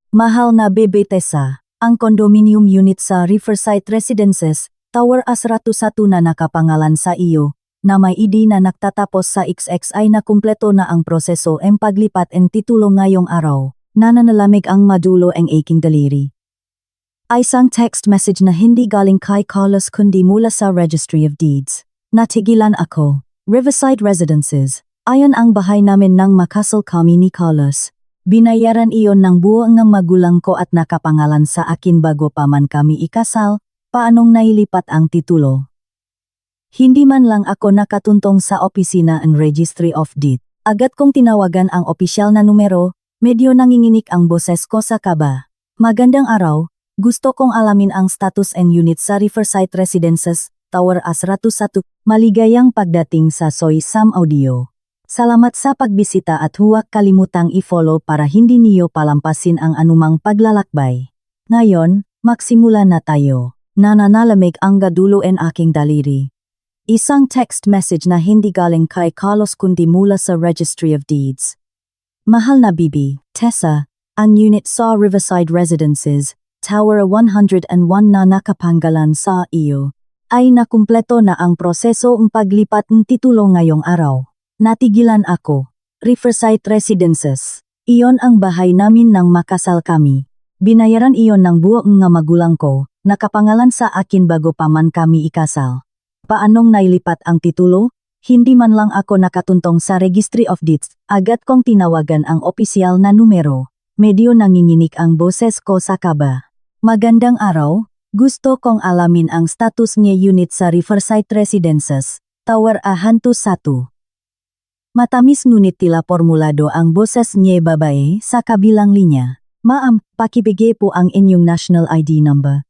Mahal na Bebe Tessa, ang condominium unit sa Riverside Residences, Tower A101 na nakapangalan sa iyo, na may ID na nagtatapos sa XX ay nakumpleto na ang proseso ng paglipat ng titulo ngayong araw, nananalamig ang madulo ng aking daliri. Ay isang text message na hindi galing kay Carlos kundi mula sa Registry of Deeds. Natigilan ako. Riverside Residences, ayon ang bahay namin nang makasal kami ni Carlos. Binayaran iyon ng buo ng magulang ko at nakapangalan sa akin bago pa man kami ikasal. Paanong nailipat ang titulo? Hindi man lang ako nakatuntong sa opisina ng Registry of Deeds. Agad kong tinawagan ang opisyal na numero, medyo nanginginig ang boses ko sa kaba. Magandang araw, gusto kong alamin ang status and unit sa Riverside Residences, Tower A101. Maligayang pagdating sa Soy Sam Audio. Salamat sa pagbisita at huwag kalimutang i-follow para hindi niyo palampasin ang anumang paglalakbay. Ngayon, magsimula na tayo. Nananalamig ang gadulo ng aking daliri. Isang text message na hindi galing kay Carlos kundi mula sa Registry of Deeds. Mahal na Bibi, Tessa, ang unit sa Riverside Residences, Tower 101 na nakapangalan sa iyo, ay nakumpleto na ang proseso ng paglipat ng titulo ngayong araw. Natigilan ako. Riverside Residences. Iyon ang bahay namin nang makasal kami. Binayaran iyon ng buo ng magulang ko, nakapangalan sa akin bago pa man kami ikasal. Paanong nailipat ang titulo? Hindi man lang ako nakatuntong sa Registry of Deeds. Agad kong tinawagan ang opisyal na numero. Medyo nanginginig ang boses ko sa kaba. Magandang araw. Gusto kong alamin ang status ng unit sa Riverside Residences, Tower A101. Matamis ngunit tila formulado ang boses niya babae sa kabilang linya. Ma'am, pakibigay po ang inyong national ID number.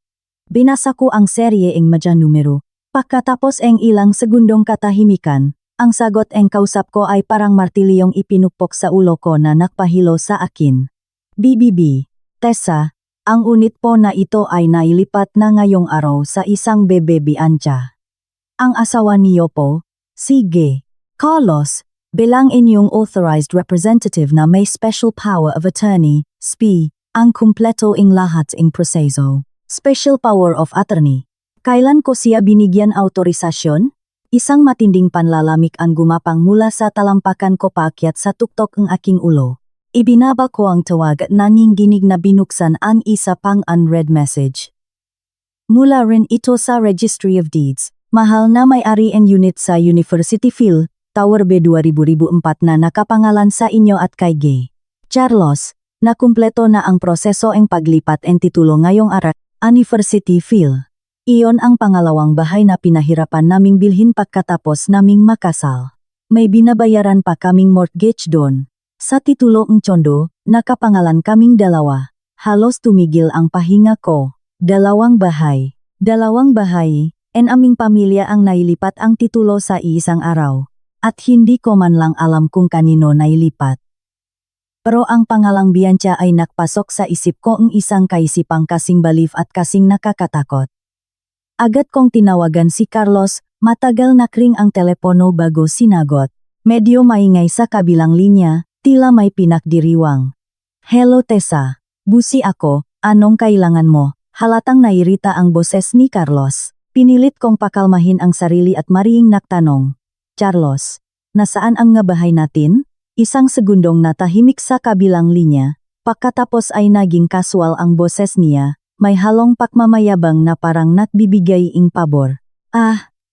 Binasa ko ang serye ng madya numero. Pagkatapos ng ilang segundong katahimikan, ang sagot ng kausap ko ay parang martilyong ipinukpok sa ulo ko na nakpahilo sa akin. BBB, Tessa, ang unit po na ito ay nailipat na ngayong araw sa isang Bebe Bianca. Ang asawa niyo po? Sige. Carlos, bilang inyong authorized representative na may special power of attorney, SPA, ang kumpleto ing lahat ing proseso. Special power of attorney. Kailan ko siya binigyan autorisasyon? Isang matinding panlalamig ang gumapang mula sa talampakan ko paakyat sa tuktok ng aking ulo. Ibinaba ko ang tawag at nanginginig na binuksan ang isa pang unread message. Mula rin ito sa Registry of Deeds. Mahal na may-ari and unit sa University Field, Tower B 2004 na nakapangalan sa inyo at kay Gay. Carlos, nakumpleto na ang proseso ng paglipat ng titulo ngayong araw, University Field. Iyon ang pangalawang bahay na pinahirapan naming bilhin pagkatapos naming makasal. May binabayaran pa kaming mortgage doon. Sa titulo ng Chondo, nakapangalan kaming dalawa. Halos tumigil ang pahinga ko. Dalawang bahay, en aming pamilya ang nailipat ang titulo sa isang araw. At hindi ko man lang alam kung kanino nailipat. Pero ang pangalang Bianca ay nakpasok sa isip ko ng isang kaisipang kasing baliw at kasing nakakatakot. Agad kong tinawagan si Carlos, matagal na kring ang telepono bago sinagot. Medyo maingay sa kabilang linya, tila may pinakdiriwang. Hello Tessa, busi ako, anong kailangan mo? Halatang nairita ang boses ni Carlos. Pinilit kong pakalmahin ang sarili at mariing nagtanong. Carlos, nasaan ang nga bahay natin? Isang segundong natahimik sa kabilang linya, pagkatapos ay naging casual ang boses niya, may halong pakmamayabang na parang nagbibigay ing pabor.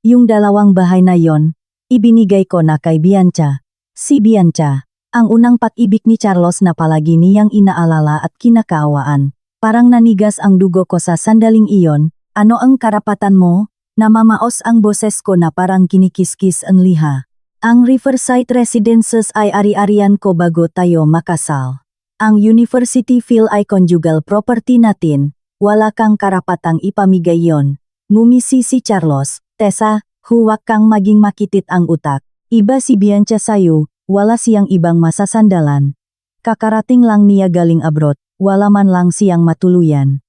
Yung dalawang bahay na yon, ibinigay ko na kay Bianca. Si Bianca, ang unang pag-ibig ni Carlos na palagi niyang inaalala at kinakaawaan. Parang nanigas ang dugo ko sa sandaling iyon. Ano ang karapatan mo? Namamaos ang boses ko na parang kinikiskis ang liha. Ang Riverside Residences ay ari-arian ko bago tayo makasal. Ang University Field ay conjugal property natin. Wala kang karapatang ipamigay yon. Ngumisi si Carlos. Tessa, huwag kang maging makitit ang utak. Iba si Bianca sayo, wala siyang ibang masasandalan. Kakarating lang niya galing abroad, wala man lang siyang matuluyan.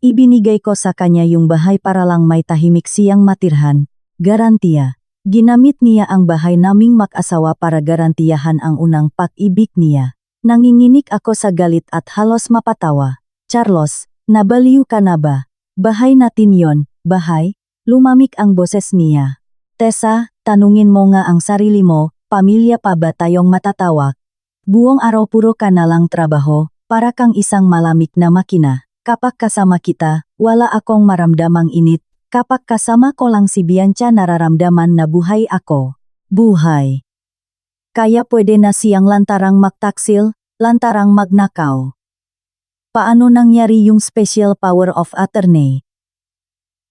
Ibinigay ko sa kanya yung bahay para lang may tahimik siyang matirhan. Garantiya. Ginamit niya ang bahay naming mag-asawa para garantiyahan ang unang pag-ibig niya. Nanginginig ako sa galit at halos mapatawa. Carlos, nabaliw ka na ba? Bahay natin yon, bahay? Lumamig ang boses niya. Tessa, tanungin mo nga ang sarili mo, pamilya pa ba tayong matatawag? Buong araw puro ka na lang trabaho, para kang isang malamig na makina. Kapag kasama kita, wala akong maramdamang init. Kapag kasama ko lang si Bianca nararamdaman na buhay ako. Buhay. Kaya pwede na siyang lantarang magtaksil, lantarang magnakaw. Paano nangyari yung special power of attorney?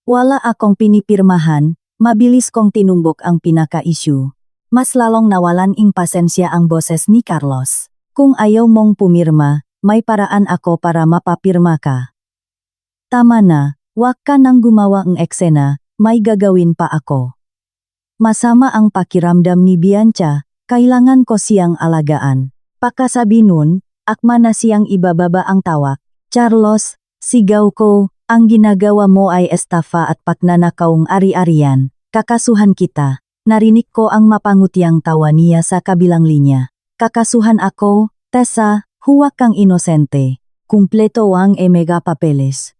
Wala akong pinipirmahan, mabilis kong tinumbok ang pinaka-issue. Mas lalong nawalan ng pasensya ang boses ni Carlos. Kung ayaw mong pumirma, may paraan ako para mapapirma ka. Tama na, wag ka nang gumawa ng eksena, may gagawin pa ako. Masama ang pakiramdam ni Bianca, kailangan ko siyang alagaan. Pagkasabi nun, akma na siyang ibababa ang tawa. Carlos, sigaw ko, ang ginagawa mo ay estafa at pagnanakaong ari-arian, kakasuhan kita. Narinig ko ang mapangutiang tawa niya sa kabilang linya. Kakasuhan ako, Tessa, huwag kang inosente. Kumpleto ang mega papeles.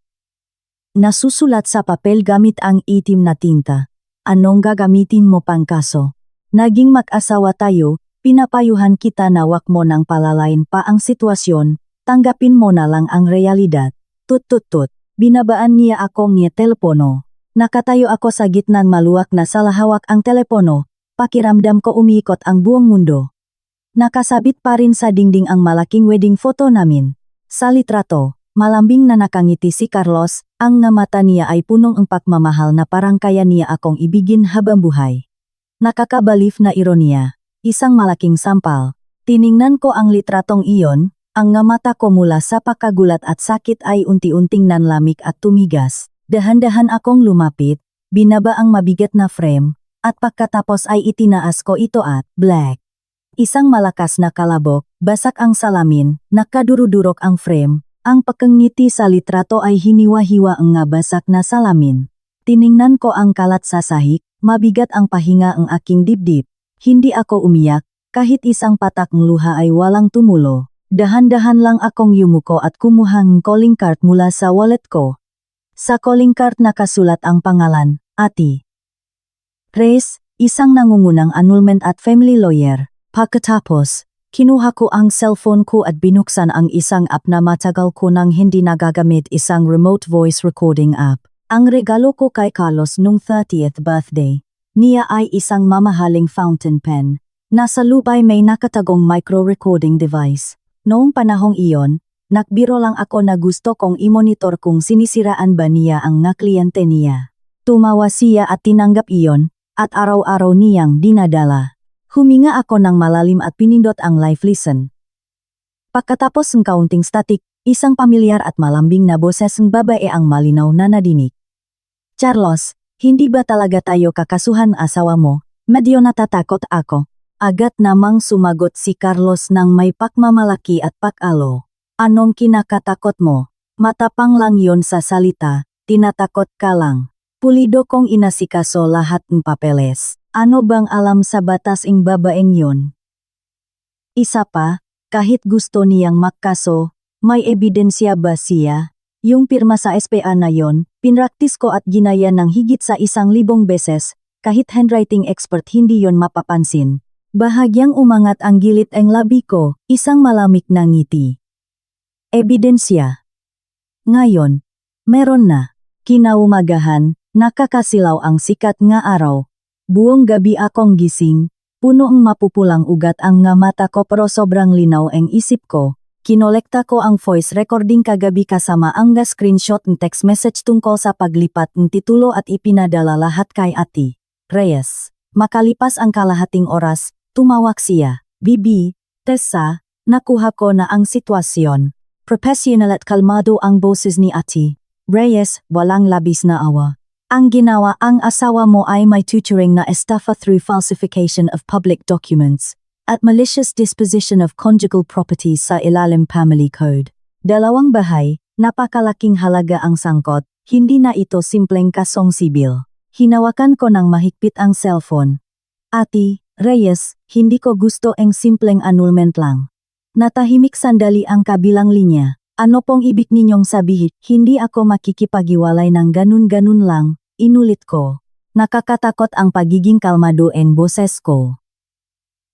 Nasusulat sa papel gamit ang itim na tinta. Anong gagamitin mo pang kaso? Naging mag-asawa tayo, pinapayuhan kita na wag mo nang palalain pa ang sitwasyon, tanggapin mo na lang ang realidad. Tut-tut-tut, binabaan niya ako ng telepono. Nakatayo ako sa gitnang maluwak na salahawak ang telepono, pakiramdam ko umiikot ang buong mundo. Nakasabit pa rin sa dingding ang malaking wedding photo namin. Sa litrato, malambing na nakangiti si Carlos, ang nga mata niya ay punong ng pagmamahal na parang kaya niya akong ibigin habang buhay. Nakakabalif na ironiya, isang malaking sampal. Tiningnan ko ang litratong iyon, ang nga mata ko mula sa pagkagulat at sakit ay unti-unting nanlamig at tumigas. Dahan-dahan akong lumapit, binaba ang mabigat na frame, at pagkatapos ay itinaas ko ito at black. Isang malakas na kalabok, basak ang salamin, nakadurudurok ang frame, ang pagkangiti sa litrato ay hiniwa-hiwa ang nga basak na salamin. Tiningnan ko ang kalat sa sahig, mabigat ang pahinga ang aking dibdib. Hindi ako umiyak, kahit isang patak ng luha ay walang tumulo. Dahan-dahan lang akong yumuko at kumuha ng calling card mula sa wallet ko. Sa calling card nakasulat ang pangalan, Ati Reyes, isang nangungunang annulment at family lawyer. Pagkatapos, kinuha ko ang cellphone ko at binuksan ang isang app na matagal ko nang hindi nagagamit, isang remote voice recording app. Ang regalo ko kay Carlos nung 30th birthday niya ay isang mamahaling fountain pen. Nasa loob ay may nakatagong micro-recording device. Noong panahong iyon, nakbiro lang ako na gusto kong i-monitor kung sinisiraan ba niya ang nga kliyente niya. Tumawa siya at tinanggap iyon, at araw-araw niyang dinadala. Huminga ako ng malalim at pinindot ang live listen. Pagkatapos ng kaunting static, isang pamilyar at malambing na boses ng babae ang malinaw na nadinig. Carlos, hindi ba talaga tayo kakasuhan asawa mo? Medyo natatakot ako. Agad namang sumagot si Carlos ng may pagmamalaki at pag-alo. Anong kinakatakot mo? Matapang lang yon sa salita, tinatakot ka lang. Pulido kong inasikaso lahat ng papeles. Ano bang alam sa batas ng babaeng yon? Isa pa, kahit gusto niyang magkaso, may ebidensya ba siya? Yung pirma sa SPA na yon, pinraktis ko at ginaya ng higit sa 1,000 beses, kahit handwriting expert hindi yon mapapansin. Bahagyang umangat ang gilid ang labi ko, isang malamig na ngiti. Ebidensya. Ngayon, meron na. Kinaumagahan, nakakasilaw ang sikat nga araw. Buong gabi akong gising, puno ang mapupulang ugat ang nga mata ko pero sobrang linaw ang isip ko. Kinolekta ko ang voice recording kagabi kasama ang screenshot ng text message tungkol sa paglipat ng titulo at ipinadala lahat kay Ati Reyes. Makalipas ang kalahating oras, tumawag siya. Bibi, Tessa, nakuha ko na ang sitwasyon. Professional at kalmado ang boses ni Ati Reyes, walang labis na awa. Ang ginawa ang asawa mo ay may tutoring na estafa through falsification of public documents at malicious disposition of conjugal properties sa ilalim family code. 2 bahay, napakalaking halaga ang sangkot, hindi na ito simpleng kasong sibil. Hinawakan ko ng mahigpit ang cellphone. Ati Reyes, hindi ko gusto ang simpleng annulment lang. Natahimik sandali ang kabilang linya. Ano pong ibig ninyong sabihin? Hindi ako makikipaghiwalay ng ganun-ganun lang, inulit ko. Nakakatakot ang pagiging kalmado en boses ko.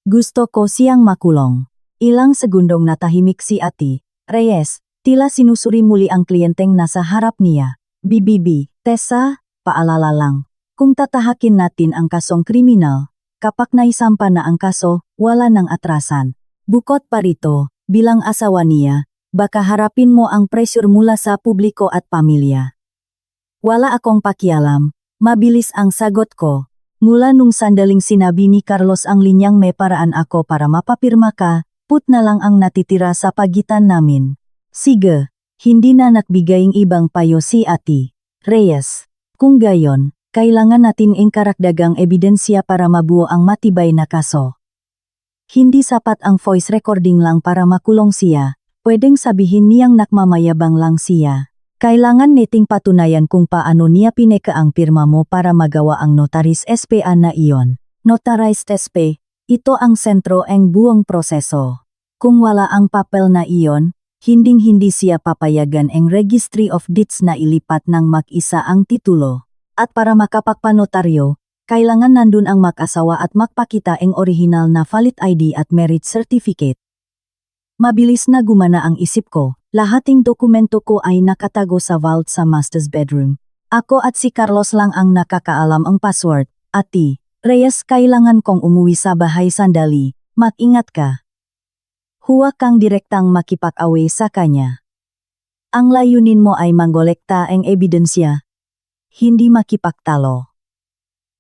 Gusto ko siyang makulong. Ilang segundong natahimik si Ate Reyes, tila sinusuri muli ang kliyenteng nasa harap niya. BBB, Tessa, paalala lang. Kung tatahakin natin ang kasong kriminal, kapag naisampa na ang kaso, wala nang atrasan. Bukod pa rito, bilang asawa niya, baka harapin mo ang pressure mula sa publiko at pamilya. Wala akong pakialam, mabilis ang sagot ko. Mula nung sandaling sinabi ni Carlos ang linyang may paraan ako para mapapirma ka, put na lang ang natitira sa pagitan namin. Sige, hindi na nagbigaying ibang payo si Ate Reyes. Kung gayon, kailangan natin ang karagdagang ebidensya para mabuo ang matibay na kaso. Hindi sapat ang voice recording lang para makulong siya, pwedeng sabihin niyang nakmamayabang lang siya. Kailangan nating patunayan kung paano niya pineka ang pirma mo para magawa ang notaris SPA na iyon. Notarized SP, ito ang sentro ng buong proseso. Kung wala ang papel na iyon, hinding-hindi siya papayagan ang Registry of Deeds na ilipat ng mag-isa ang titulo. At para makapagpanotaryo, kailangan nandun ang mag-asawa at magpakita ang original na valid ID at marriage certificate. Mabilis na gumana ang isip ko. Lahating dokumento ko ay nakatago sa vault sa master's bedroom. Ako at si Carlos lang ang nakakaalam ang password. Ate Reyes, kailangan kong umuwi sa bahay sandali. Mag-ingat ka. Huwag kang direktang makipag-away sa kanya. Ang layunin mo ay mangolekta ang ebidensya. Hindi makipagtalo.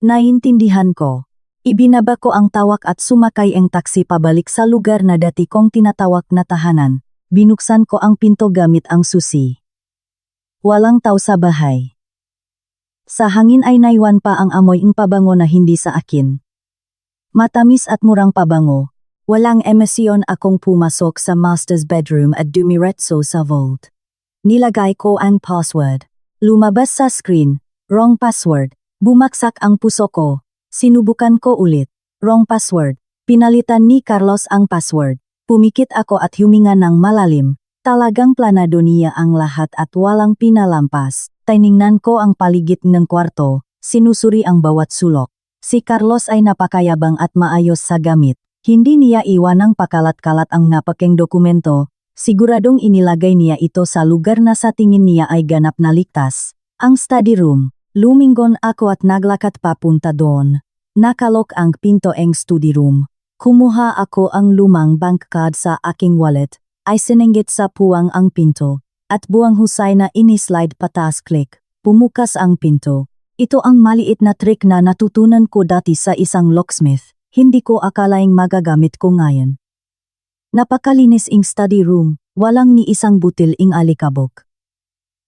Naintindihan ko. Ibinaba ko ang tawag at sumakay ang taksi pabalik sa lugar na dati kong tinatawag na tahanan. Binuksan ko ang pinto gamit ang susi. Walang tao sa bahay. Sa hangin ay naiwan pa ang amoy ng pabango na hindi sa akin. Matamis at murang pabango. Walang emosyon akong pumasok sa master's bedroom at dumiretso sa vault. Nilagay ko ang password. Lumabas sa screen. Wrong password. Bumaksak ang puso ko. Sinubukan ko ulit. Wrong password. Pinalitan ni Carlos ang password. Pumikit ako at huminga ng malalim. Talagang planado niya ang lahat at walang pinalampas. Tiningnan ko ang paligid ng kwarto, sinusuri ang bawat sulok. Si Carlos ay napakayabang at maayos sa gamit. Hindi niya iwan ng pakalat-kalat ang napakeng dokumento. Siguradong inilagay niya ito sa lugar na sa tingin niya ay ganap na ligtas. Ang study room. Lumingon ako at naglakad papunta doon. Nakalok ang pinto ng study room. Kumuha ako ang lumang bank card sa aking wallet, ay sinenggit sa puwang ang pinto, at buwang husay na inislide patas click, pumukas ang pinto. Ito ang maliit na trick na natutunan ko dati sa isang locksmith, hindi ko akalaing magagamit ko ngayon. Napakalinis ing study room, walang ni isang butil ing alikabok.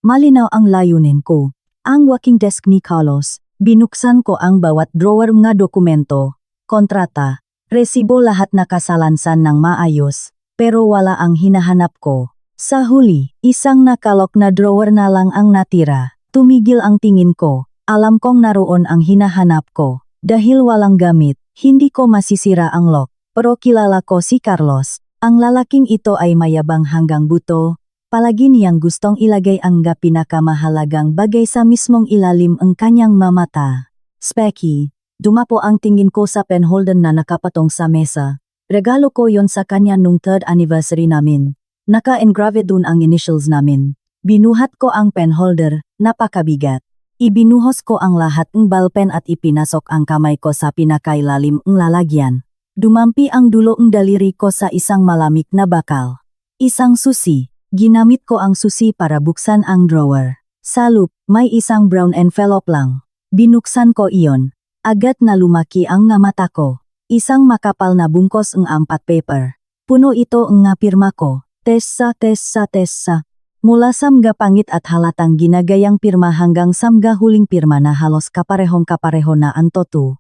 Malinaw ang layunin ko. Ang working desk ni Carlos, binuksan ko ang bawat drawer nga dokumento, kontrata, resibo lahat nakasalansan ng maayos, pero wala ang hinahanap ko. Sa huli, isang nakalok na drawer na lang ang natira. Tumigil ang tingin ko, alam kong naroon ang hinahanap ko. Dahil walang gamit, hindi ko masisira ang lock, pero kilala ko si Carlos. Ang lalaking ito ay mayabang hanggang buto. Palagi niyang gustong ilagay ang pinakamahalagang bagay sa mismong ilalim ng kanyang mamata. Specky. Dumapo ang tingin ko sa penholder na nakapatong sa mesa. Regalo ko yon sa kanya nung 3rd anniversary namin. Naka-engrave dun ang initials namin. Binuhat ko ang penholder, napakabigat. Ibinuhos ko ang lahat ng ballpen at ipinasok ang kamay ko sa pinakailalim ng lalagyan. Dumampi ang dulo ng daliri ko sa isang malamig na bakal. Isang susi. Ginamit ko ang susi para buksan ang drawer. Sa loop, may isang brown envelope lang. Binuksan ko iyon. Agad na lumaki ang nga mata ko. Isang makapal na bungkos ng 4 paper. Puno ito ang nga pirma ko. Tessa. Mula samga pangit at halatang ginagayang pirma hanggang samga huling pirma na halos kaparehong-kapareho na ang totu.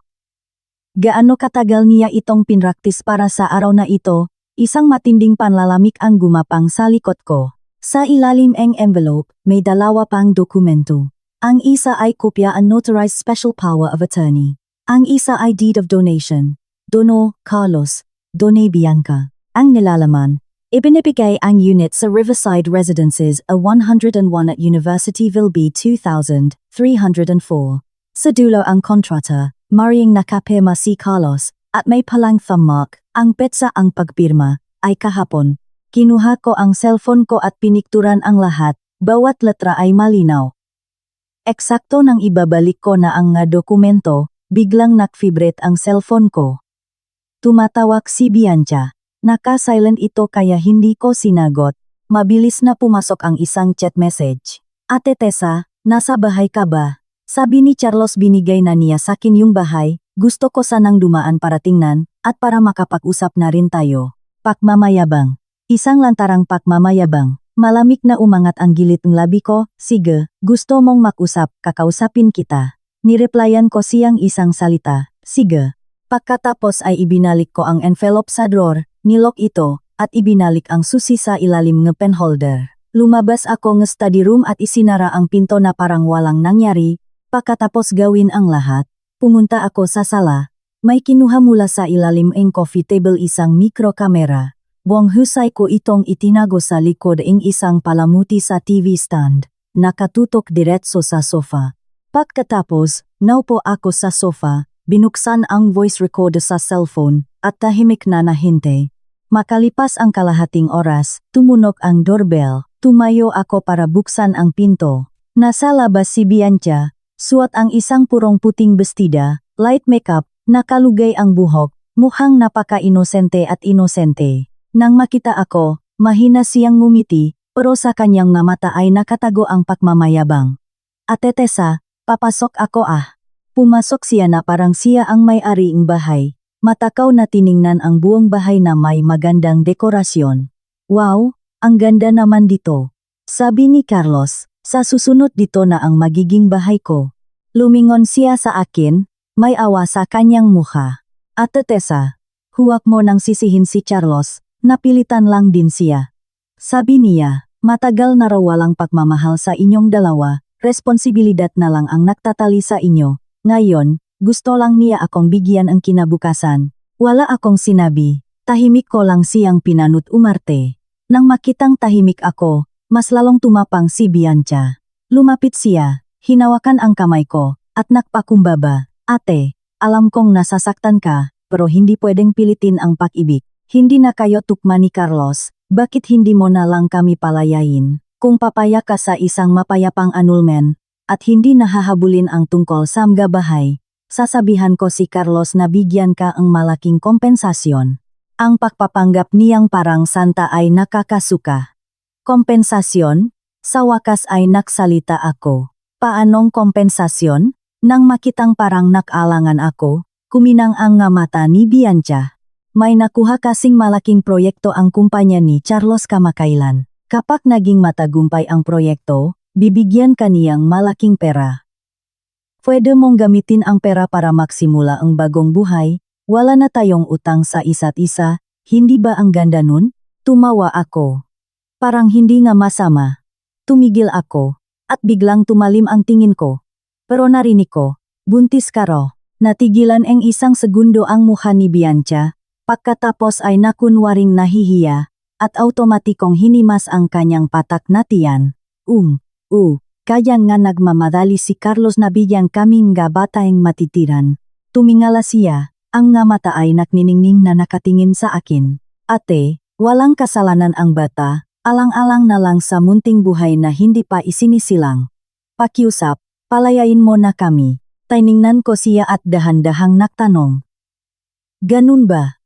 Gaano katagal niya itong pinraktis para sa araw na ito? Isang matinding panlalamig ang gumapang sa likod ko. Sa ilalim ng envelope, may 2 pang dokumento. Ang isa ay kopya ang notarized special power of attorney. Ang isa ay deed of donation. Dono, Carlos. Done Bianca. Ang nilalaman, Ibinibigay ang unit sa Riverside Residences a 101 at Universityville B 2,304. Sa dulo ang kontrata, maring nakapirma si Carlos, at may palang thumb mark, ang petsa ang pagpirma, ay kahapon. Kinuha ko ang cellphone ko at pinikturan ang lahat, bawat letra ay malinaw. Eksakto nang ibabalik ko na ang nga dokumento, biglang nakvibrate ang cellphone ko. Tumatawag si Bianca. Naka-silent ito kaya hindi ko sinagot. Mabilis na pumasok ang isang chat message. Ate Tessa, nasa bahay ka ba? Sabi ni Carlos binigay na niya sakin yung bahay, gusto ko sanang dumaan para tingnan, at para makapag-usap na rin tayo. Pakmamayabang. Isang lantarang pakmamayabang. Malamig na umangat ang gilid ng labi ko, sige, gusto mong mag-usap, kakausapin kita. Nireplyan ko siyang isang salita, sige. Pagkatapos ay ibinalik ko ang envelope sa drawer, nilok ito, at ibinalik ang susi sa ilalim ng pen holder. Lumabas ako ng study room at isinara ang pinto na parang walang nangyari. Pagkatapos gawin ang lahat, pumunta ako sa sala. May kinuha mula sa ilalim ng coffee table isang mikrokamera. Buong husay ko itong itinago sa likod ng isang palamuti sa TV stand. Nakatutok diretso sa sofa. Pagkatapos, naupo ako sa sofa. Binuksan ang voice recorder sa cellphone, at tahimik na nahinte. Makalipas ang kalahating oras, tumunog ang doorbell. Tumayo ako para buksan ang pinto. Nasa labas si Bianca, suot ang isang purong puting bestida, light makeup, nakalugay ang buhok, mukhang napaka-inosente at inosente. Nang makita ako, mahina siyang ngumiti, pero sa kanyang mga mata ay nakatago ang pagmamayabang. Ate Tessa, papasok ako ah. Pumasok siya na parang siya ang may-ari ng bahay. Matakaw na tiningnan ang buong bahay na may magandang dekorasyon. Wow, ang ganda naman dito. Sabi ni Carlos, sa susunod dito na ang magiging bahay ko. Lumingon siya sa akin, may awa sa kanyang mukha. Ate Tessa, huwag mo nang sisihin si Carlos, napilitan lang din siya. Sabi niya, matagal na raw walang pagmamahal sa inyong dalawa, responsibilidad na lang ang nagtatali sa inyo. Ngayon, gusto lang niya akong bigyan ang kinabukasan. Wala akong sinabi, tahimik ko lang siyang pinanut umarte. Nang makitang tahimik ako, mas lalong tumapang si Bianca. Lumapit siya, hinawakan ang kamay ko, at nakpakumbaba. Ate, alam kong nasasaktan ka, pero hindi pwedeng pilitin ang pag-ibig. Hindi na kayo tukma ni Carlos, bakit hindi mo na lang kami palayain? Kung papaya ka sa isang mapayapang annulment, at hindi nahahabulin ang tungkol sa mga bahay, sasabihan ko si Carlos na bigyan ka ang malaking kompensasyon. Ang pagpapanggap niyang parang santa ay nakakasuka. Kompensasyon? Sa wakas ay naksalita ako. Paanong kompensasyon? Nang makitang parang nakalangan ako, kuminang ang nga mata ni Bianca. May nakuha kasing malaking proyekto ang kumpanya ni Carlos kamakailan. Kapag naging matagumpay ang proyekto, bibigyan ka niyang malaking pera. Pwede mong gamitin ang pera para maksimula ang bagong buhay, wala na tayong utang sa isa't isa, hindi ba ang ganda nun? Tumawa ako. Parang hindi nga masama. Tumigil ako, at biglang tumalim ang tingin ko. Pero narinig ko, buntis ka raw. Natigilan ang isang segundo ang mukha ni Bianca, pagkatapos ay nakunwaring nahihiya, at automatikong hinimas ang kanyang patak na tiyan. Kaya nga nagmamadali si Carlos na bigyan kaming nga bataeng matitiran. Tumingala siya, ang nga mata ay nakniningning na nakatingin sa akin. Ate, walang kasalanan ang bata, alang-alang na lang sa munting buhay na hindi pa isinisilang. Pakiusap, palayain mo na kami. Tiningnan ko siya at dahan-dahang nagtanong. Ganun ba?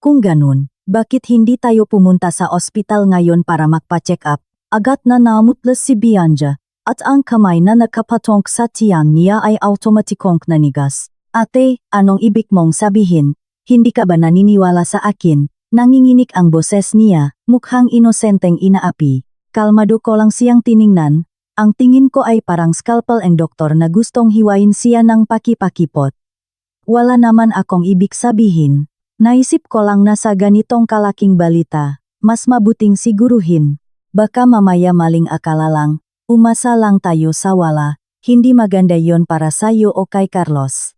Kung ganun, bakit hindi tayo pumunta sa ospital ngayon para magpa-check up? Agad na namutlas si Bianca, at ang kamay na nakapatong sa tiyan niya ay automatikong nanigas. Ate, anong ibig mong sabihin? Hindi ka ba naniniwala sa akin? Nanginginig ang boses niya, mukhang inosenteng inaapi. Kalmado ko lang siyang tiningnan. Ang tingin ko ay parang scalpel ang doktor na gustong hiwain siya ng pakipakipot. Wala naman akong ibig sabihin. Naisip ko lang na sa ganitong kalaking balita, mas mabuting siguruhin. Baka mamaya maling akala lang, umasa lang tayo sa wala, hindi maganda yon para sayo o kay Carlos.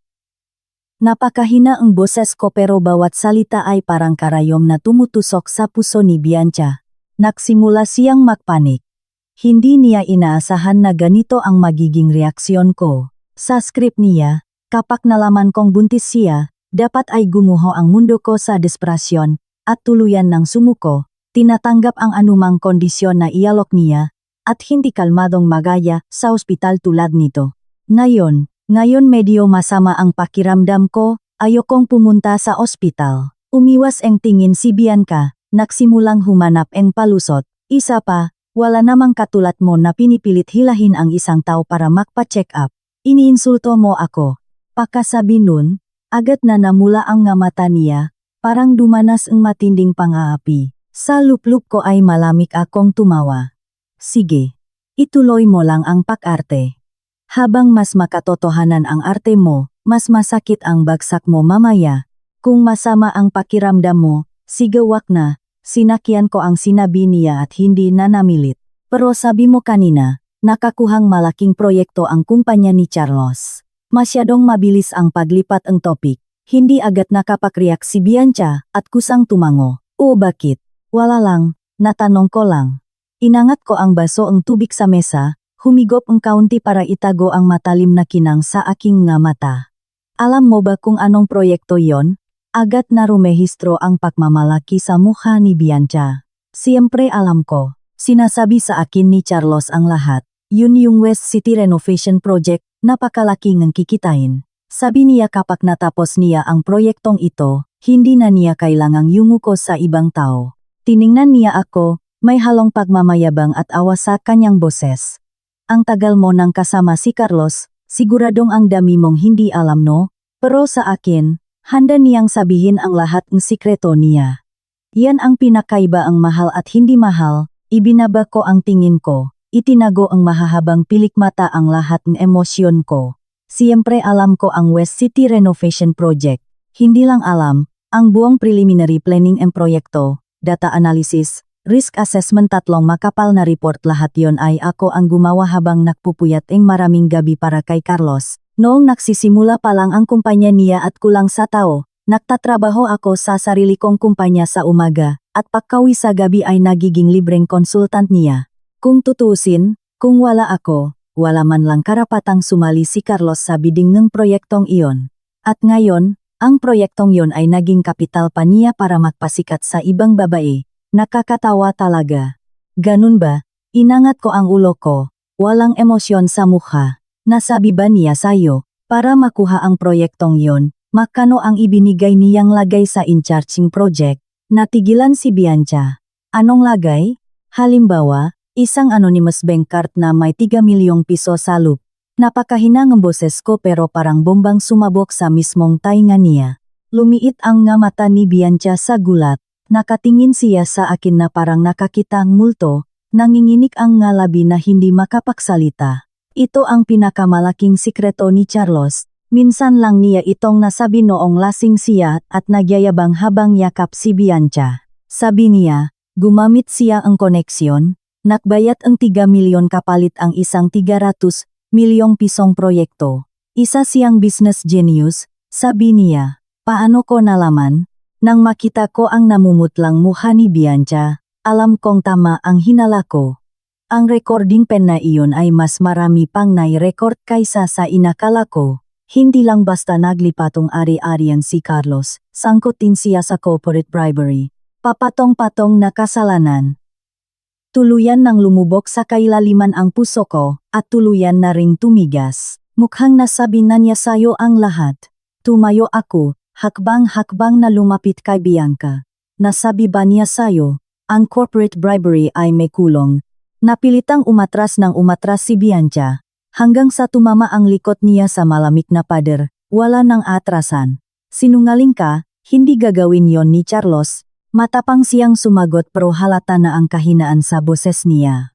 Napakahina ang boses ko pero bawat salita ay parang karayom na tumutusok sa puso ni Bianca. Nagsimula siyang magpanik. Hindi niya inaasahan na ganito ang magiging reaksyon ko. Sa script niya, kapag nalaman kong buntis siya, dapat ay gumuho ang mundo ko sa desperasyon, at tuluyan ng sumuko, tinatanggap ang anumang kondisyon na ialok niya, at hindi kalmadong magaya sa ospital tulad nito. Ngayon medyo masama ang pakiramdam ko, ayokong pumunta sa ospital. Umiwas ang tingin si Bianca, nagsimulang humanap ang palusot. Isa pa, wala namang katulad mo na pinipilit hilahin ang isang tao para magpa-check up. Iniinsulto mo ako. Pagkasabi nun, agad na namula ang nga mata niya, parang dumanas ang matinding pang-aapi. Sa luplup ko ay malamig akong tumawa. Sige, ituloy mo lang ang pag-arte. Habang mas makatotohanan ang arte mo, mas masakit ang bagsak mo mamaya. Kung masama ang pakiramdam mo, sige wag na, sinakyan ko ang sinabi niya at hindi na namilit. Pero sabi mo kanina, nakakuhang malaking proyekto ang kumpanya ni Carlos. Masyadong mabilis ang paglipat ang topic. Hindi agad nakapag-react si Bianca at kusang tumango. O bakit? Wala lang, natanong ko lang. Inangat ko ang baso ang tubig sa mesa, humigop ang kaunti para itago ang matalim na kinang sa aking nga mata. Alam mo ba kung anong proyekto yon? Agad na rumehistro ang pagmamalaki sa mukha ni Bianca. Siyempre alam ko. Sinasabi sa akin ni Carlos ang lahat. Yun yung West City Renovation Project, napakalaki ng kikitain. Sabi niya kapag natapos niya ang proyektong ito, hindi na niya kailangang yumuko sa ibang tao. Tiningnan niya ako, may halong pagmamayabang at awa sa kanyang boses. Ang tagal mo nang kasama si Carlos, siguradong ang dami mong hindi alam no? Pero sa akin, handa niyang sabihin ang lahat ng sikreto niya. Yan ang pinakaiba ang mahal at hindi mahal, ibinaba ko ang tingin ko, itinago ang mahahabang pilikmata ang lahat ng emosyon ko. Siyempre alam ko ang West City Renovation Project, hindi lang alam, ang buong preliminary planning ng proyekto, data analysis, risk assessment tatlong makapal na report lahat yon ay ako ang gumawa habang nagpupuyat ng maraming gabi para kay Carlos. Noong nagsisimula pa lang ang kumpanya niya at kulang sa tao, nagtatrabaho ako sa sarili kong kumpanya sa umaga, at pagkawi sa gabi ay nagiging libreng konsultant niya. Kung tutusin, kung wala ako, wala man lang karapatang sumali si Carlos sa bidding ng proyektong iyon. At ngayon, ang proyektong yon ay naging kapital pa niya para magpasikat sa ibang babae. Nakakatawa talaga. Ganun ba? Inangat ko ang ulo ko, walang emosyon sa mukha. Nasabi ba niya sa'yo, para makuha ang proyektong yon, magkano ang ibinigay niyang lagay sa in-charging project? Natigilan si Bianca. Anong lagay? Halimbawa, isang anonymous bank card na may 3 milyong piso sa loop. Napakahina ng boses ko pero parang bombang sumabok sa mismong tainga niya. Lumiit ang nga mata ni Bianca sa gulat. Nakatingin siya sa akin na parang nakakita ang multo, nanginginig ang ngalabi na hindi makapagsalita. Ito ang pinakamalaking sikreto ni Carlos, minsan lang niya itong nasabi noong lasing siya at nagyayabang habang yakap si Bianca. Sabi niya, gumamit siya ang koneksyon, nagbayad ang 3 milyon kapalit ang isang 300 milyong pisong proyekto. Isa siyang business genius, sabi niya. Paano ko nalaman? Nang makita ko ang namumutlang mukha ni Bianca, alam kong tama ang hinala ko. Ang recording pen na iyon ay mas marami pang nai-record kaysa sa inakala ko. Hindi lang basta naglipatong ari-arian si Carlos, sangkutin siya sa corporate bribery. Papatong-patong na kasalanan. Tuluyan nang lumubog sa kailaliman ang puso ko, at tuluyan na ring tumigas. Mukhang nasabi na niya sayo ang lahat. Tumayo ako. Hakbang-hakbang na lumapit kay Bianca. Nasabi ba niya sayo, ang corporate bribery ay may kulong? Napilitang umatras si Bianca, hanggang sa tumama ang likod niya sa malamig na pader, wala nang atrasan. Sinungaling ka, hindi gagawin yon ni Carlos. Matapang siyang sumagot pero halata na ang kahinaan sa boses niya.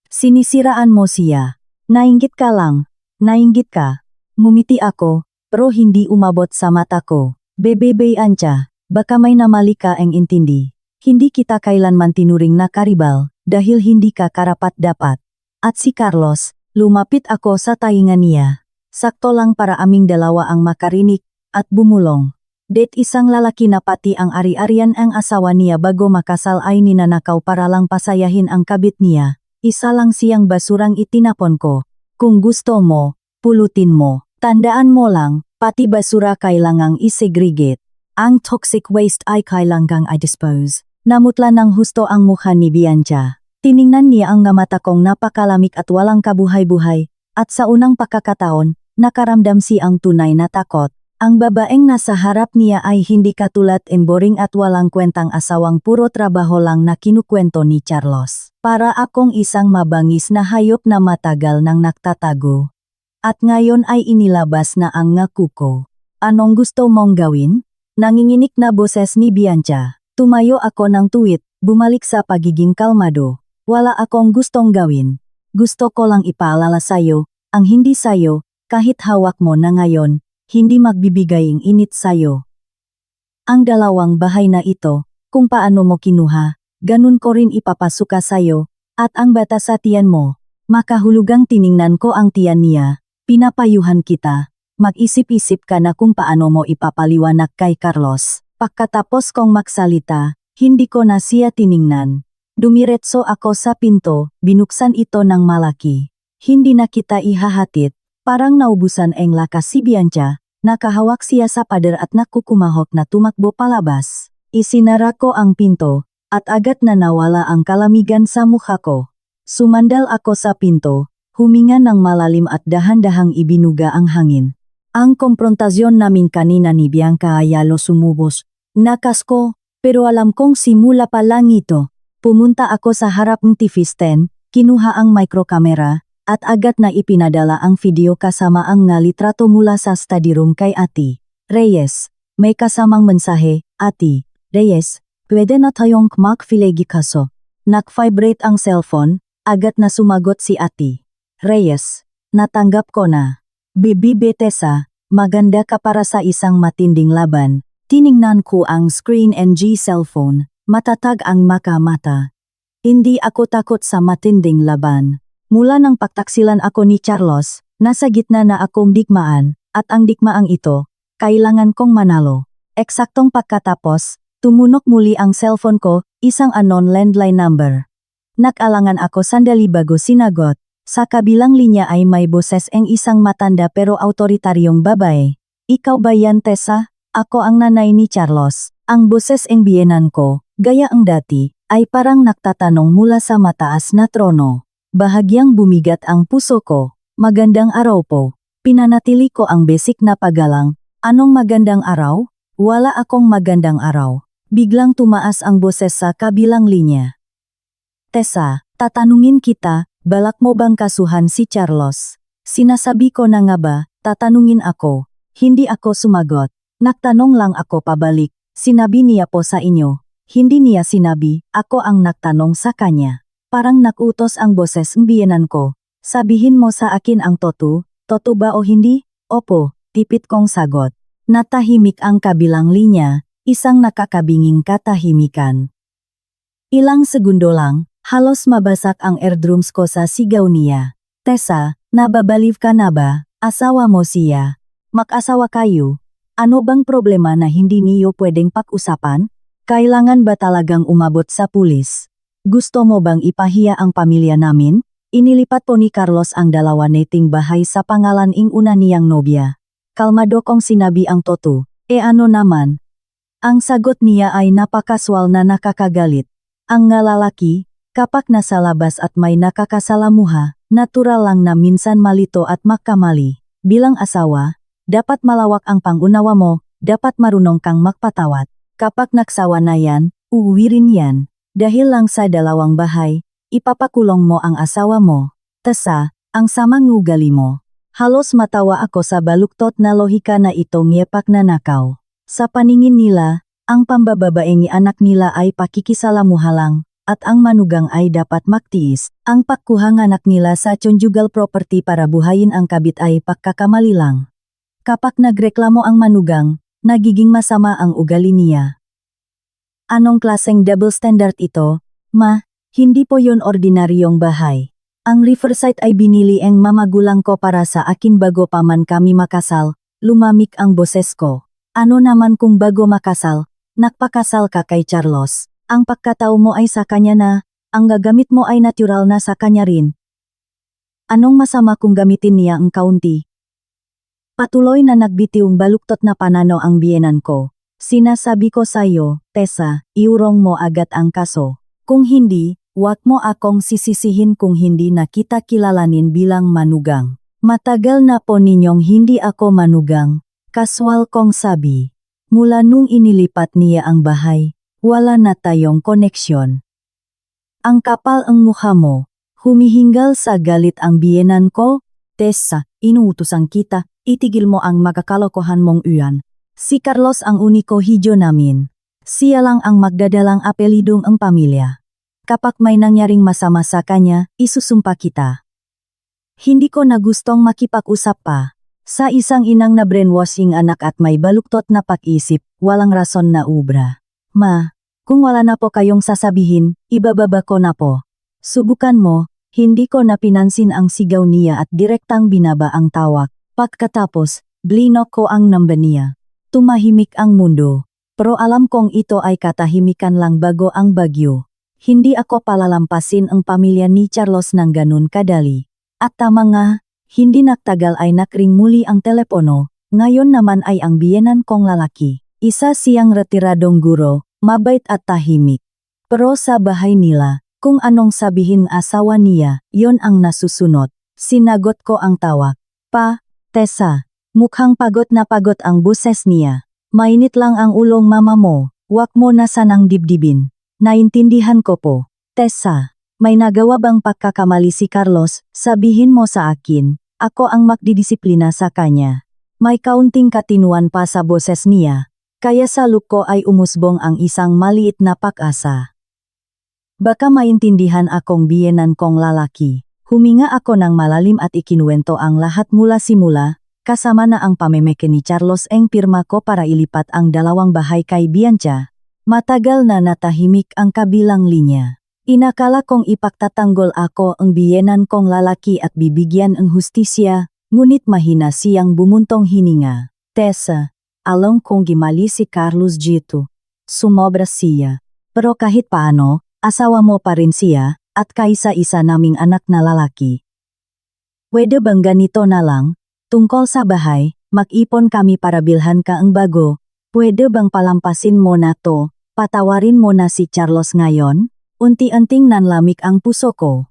Sinisiraan mo siya. Nainggit ka lang. Nainggit ka. Ngumiti ako, pero hindi umabot sa mata ko. Bebe Bianca, baka may namali ka ang intindi. Hindi kita kailanman tinuring na karibal, dahil hindi ka karapat-dapat. At si Carlos, lumapit ako sa tainga niya. Sakto lang para aming dalawa ang makarinig, at bumulong. Date isang lalaki na pati ang ari-arian ang asawa niya bago makasal ay ninanakaw para lang pasayahin ang kabit niya. Isa lang siyang basurang itinapon ko. Kung gusto mo, pulutin mo. Tandaan mo lang, pati basura kailangang isegregate. Ang toxic waste ay kailangang i-dispose. Namutla ng husto ang mukha ni Bianca. Tiningnan niya ang mata kong napakalamig at walang kabuhay-buhay. At sa unang pagkakataon, nakaramdam siyang tunay na takot. Ang babaeng nasa harap niya ay hindi katulad ng boring at walang kwentang asawang puro trabaho lang na kinukwento ni Carlos. Para akong isang mabangis na hayop na matagal nang nagtatago. At ngayon ay inilabas na ang ngaku ko. Anong gusto mong gawin? Nanginginig na boses ni Bianca. Tumayo ako ng tuwid, bumalik sa pagiging kalmado. Wala akong gustong gawin. Gusto ko lang ipaalala sayo, ang hindi sayo, kahit hawak mo na ngayon, hindi magbibigay ng init sayo. Ang dalawang bahay na ito, kung paano mo kinuha, ganun ko rin ipapasuka sayo, at ang bata sa tiyan mo. Makahulugang tiningnan ko ang tiyan niya, pinapayuhan kita, mag-isip-isip ka na kung paano mo ipapaliwanag kay Carlos. Pagkatapos kong magsalita, hindi ko na siya tiningnan. Dumiretso ako sa pinto, binuksan ito ng malaki. Hindi na kita ihahatid, parang naubusan ang lakas si Bianca. Nakahawak siya sa pader at nakukumahok na tumakbo palabas. Isinara ko ang pinto, at agad na nawala ang kalamigan sa mukha ko. Sumandal ako sa pinto, huminga ng malalim at dahan-dahang ibinuga ang hangin. Ang komprontasyon namin kanina ni Bianca ay halos sumubos. Nakas ko, pero alam kong simula pa lang ito. Pumunta ako sa harap ng TV stand, kinuha ang microkamera, at agad na ipinadala ang video kasama ang nga litrato mula sa study room kay Ate Reyes. May kasamang mensahe, Ate Reyes, pwede na tayong mag-filegi kaso. Nag-vibrate ang cellphone, agad na sumagot si Ate Reyes. Natanggap ko na. Bibi Betesa, maganda ka para sa isang matinding laban. Tiningnan ko ang screen ng cellphone, matatag ang mata. Hindi ako takot sa matinding laban. Mula nang pagtaksilan ako ni Carlos, nasa gitna na akong digmaan, at ang digmaang ito, kailangan kong manalo. Eksaktong pagkatapos, tumunok muli ang cellphone ko, isang unknown landline number. Nag-alangan ako sandali bago sinagot. Sa kabilang linya ay may boses ang isang matanda pero autoritaryong babae. Ikaw ba yan, Tessa? Ako ang nanay ni Carlos. Ang boses ang biyenan ko, gaya ang dati, ay parang nagtatanong mula sa mataas na trono. Bahagyang bumigat ang puso ko. Magandang araw po. Pinanatili ko ang basic na paggalang. Anong magandang araw? Wala akong magandang araw. Biglang tumaas ang boses sa kabilang linya. Tessa, tatanungin kita, balak mo bang kasuhan si Carlos? Sinasabi ko na nga ba, tatanungin ako. Hindi ako sumagot. Nagtanong lang ako pabalik. Sinabi niya po sa inyo. Hindi niya sinabi, ako ang nagtanong sa kanya. Parang nakutos ang boses ng biyenan ko. Sabihin mo sa akin ang toto ba o hindi? Opo, tipit kong sagot. Natahimik ang kabilang linya, isang nakakabinging katahimikan. Ilang segundo lang, halos mabasak ang eardrums ko sa sigaw niya. Tessa, nababaliw ka na ba? Asawa mo siya. Mag-asawa kayo. Ano bang problema na hindi niyo pwedeng pag-usapan? Kailangan ba talagang umabot sa pulis? Gusto mo bang ipahiya ang pamilya namin? Inilipat po ni Carlos ang dalawa nating bahay sa pangalan ng una niyang nobya. Kalmado kong sinabi ang toto. Ano naman? Ang sagot niya ay napakaswal na nakakagalit. Ang nga lalaki, kapag nasa labas at may nakakasalamuha, natural lang na minsan malito at magkamali. Bilang asawa, dapat malawak ang pangunawa mo, dapat marunong kang magpatawad. Kapag nagsawa na yan, uuwi rin yan. Dahil lang sa dalawang bahay, ipapakulong mo ang asawa mo. Tessa, ang samang ugali mo. Halos matawa ako sa baluktot na lohika na itong yepak na nakaw. Sa paningin nila, ang pambababaeng anak nila ay pakikisalamuha lang, at ang manugang ay dapat magtiis. Ang pagkuhang anak nila sa conjugal property para buhayin ang kabit ay pagkakamali lang. Kapag nagreklamo ang manugang, nagiging masama ang ugali niya. Anong klaseng double standard ito? Ma, hindi po yon ordinaryong bahay. Ang riverside ay binili ang mamagulang ko para sa akin bago pa man kami makasal, lumamig ang boses ko. Ano naman kung bago makasal, nagpakasal ka kay Carlos, ang pagkatao mo ay sa kanya na, ang gagamit mo ay natural na sa kanya rin. Anong masama kung gamitin niya ang kaunti? Patuloy na nagbitiwng baluktot na pananaw ang biyenan ko. Sinasabi ko sa'yo, Tessa, iurong mo agad ang kaso. Kung hindi, wag mo akong sisisihin kung hindi na kita kilalanin bilang manugang. Matagal na po ninyong hindi ako manugang, kaswal kong sabi. Mula nung inilipat niya ang bahay, wala na tayong koneksyon. Ang kapal ang mukha mo, humihingal sa galit ang biyenan ko. Tessa, inuutusan kita, itigil mo ang magkakalokohan mong iyan. Si Carlos ang uniko hidyo namin. Siya lang ang magdadalang apelidong ang pamilya. Kapag may nangyaring masama sa kanya, isusumpa kita. Hindi ko na gustong makipag-usap pa. Sa isang inang na brainwashing anak at may baluktot na pag-isip, walang rason na ubra. Ma, kung wala na po kayong sasabihin, ibababa ko na po. Subukan mo, hindi ko na pinansin ang sigaw niya at direktang binaba ang tawag. Pagkatapos, blinok ko ang number niya. Tumahimik ang mundo. Pero alam kong ito ay katahimikan lang bago ang bagyo. Hindi ako palalampasin ang pamilya ni Carlos ng ganun kadali. At tama nga, hindi nagtagal ay nakring muli ang telepono, ngayon naman ay ang biyenan kong lalaki. Isa siyang retiradong guro, mabait at tahimik. Pero sa bahay nila, kung anong sabihin asawa niya, yon ang nasusunod. Sinagot ko ang tawag. Pa, Tessa, mukhang pagod na pagod ang boses niya. Mainit lang ang ulong mama mo, wag mo na sanang dibdibin. Naintindihan ko po. Tessa, may nagawa bang pagkakamali si Carlos, sabihin mo sa akin. Ako ang magdidisiplina sa kanya. May kaunting katinuan pa sa boses niya, kaya sa look ko ay umusbong ang isang maliit na pag-asa. Baka maintindihan akong biyenan kong lalaki. Huminga ako ng malalim at ikinuwento ang lahat mula simula, kasama na ang pamemeke ni Carlos ang pirma ko para ilipat ang dalawang bahay kay Bianca. Matagal na natahimik ang kabilang linya. Inakala kong ipagtatanggol ako ang biyenan kong lalaki at bibigyan ang hustisya, ngunit mahina siyang bumuntong hininga. Tessa, alam kong gimali si Carlos dito. Sumobra siya. Pero kahit paano, asawa mo pa rin siya, at kaisa-isa naming anak na lalaki. Pwede bang ganito na lang? Tungkol sa bahay, mag-ipon kami para bilhan ka ang bago. Pwede bang palampasin mo na to, patawarin mo na si Carlos ngayon? Unti-unting nanlamig ang puso ko.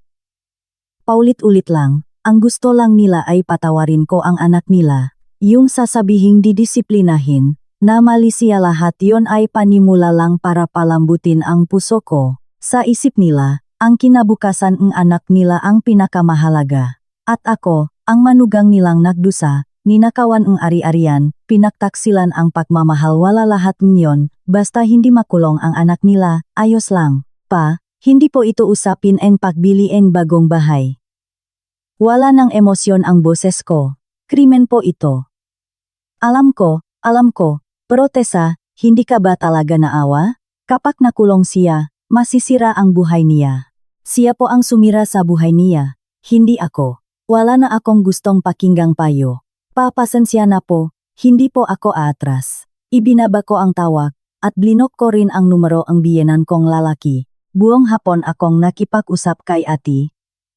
Paulit-ulit lang, ang gusto lang nila ay patawarin ko ang anak nila. Yung sasabihing didisiplinahin, na mali siya lahat yon ay panimula lang para palambutin ang puso ko. Sa isip nila, ang kinabukasan ng anak nila ang pinakamahalaga. At ako, ang manugang nilang nagdusa, ninakawan ang ari-arian, pinagtaksilan ang pagmamahal wala lahat nyon, basta hindi makulong ang anak nila, ayos lang. Pa, hindi po ito usapin ang pagbili ng bagong bahay. Wala ng emosyon ang boses ko. Krimen po ito. Alam ko, pero Tessa, hindi ka ba talaga naawa? Kapag nakulong siya, masisira ang buhay niya. Siya po ang sumira sa buhay niya, hindi ako. Wala na akong gustong pakinggang payo. Papasensya na po, hindi po ako atras. Ibinaba ko ang tawag, at blinok ko rin ang numero ang biyenan kong lalaki. Buong hapon akong nakipag-usap kay Ati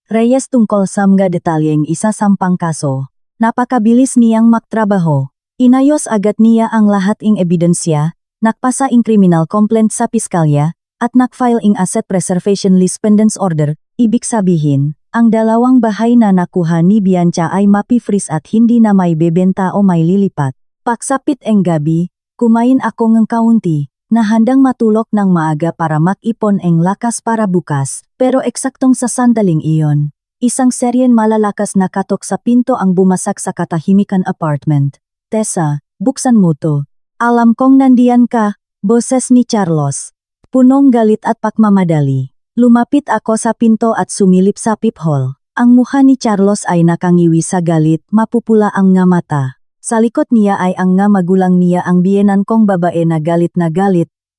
Reyes tungkol sa mga detalyeng isasampang kaso. Napakabilis niyang magtrabaho. Inayos agad niya ang lahat ng ebidensya, nakpasa ing criminal complaint sa piskalya, at nakfile ing asset preservation list pendants order. Ibig sabihin, ang dalawang bahay na nakuha ni Bianca ay mapi-freeze at hindi na may bebenta o may lilipat. Pagsapit ang gabi, kumain ako ng kaunti, na handang matulog ng maaga para mag-ipon ang lakas para bukas, pero eksaktong sa sandaling iyon, isang seryen malalakas na katok sa pinto ang bumasak sa katahimikan apartment. Tessa, buksan mo to. Alam kong nandiyan ka, boses ni Carlos. Punong galit at pagmamadali. Lumapit ako sa pinto at sumilip sa peephole. Ang mukha ni Carlos ay nakangiwi sa galit, mapupula ang nga mata. Sa likod niya ay ang nga magulang niya ang biyenan kong babae na galit,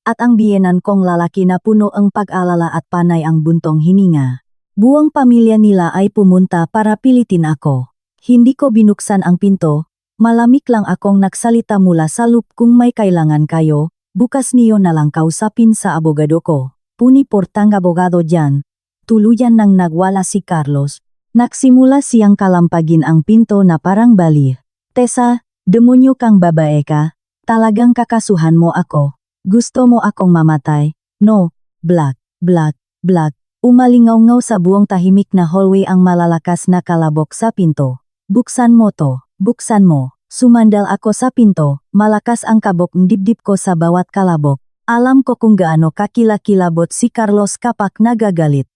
at ang biyenan kong lalaki na puno ang pag-alala at panay ang buntong hininga. Buong pamilya nila ay pumunta para pilitin ako. Hindi ko binuksan ang pinto, Malamig lang akong nagsalita mula sa loop kung may kailangan kayo, bukas niyo na lang kausapin sa abogado ko. Puni portang abogado dyan. Tuluyan nang nagwala si Carlos. Nagsimula siyang kalampagin ang pinto na parang bali. Tessa, demonyo kang babae ka. Talagang kakasuhan mo ako. Gusto mo akong mamatay? No, black. Umalingaw-ngaw sa buong tahimik na hallway ang malalakas na kalabok sa pinto. Buksan mo to, buksan mo. Sumandal ako sa pinto, malakas ang kabok ng dibdib ko sa bawat kalabok. Alam ko kung gaano kakilakilabot si Carlos kapag nagagalit.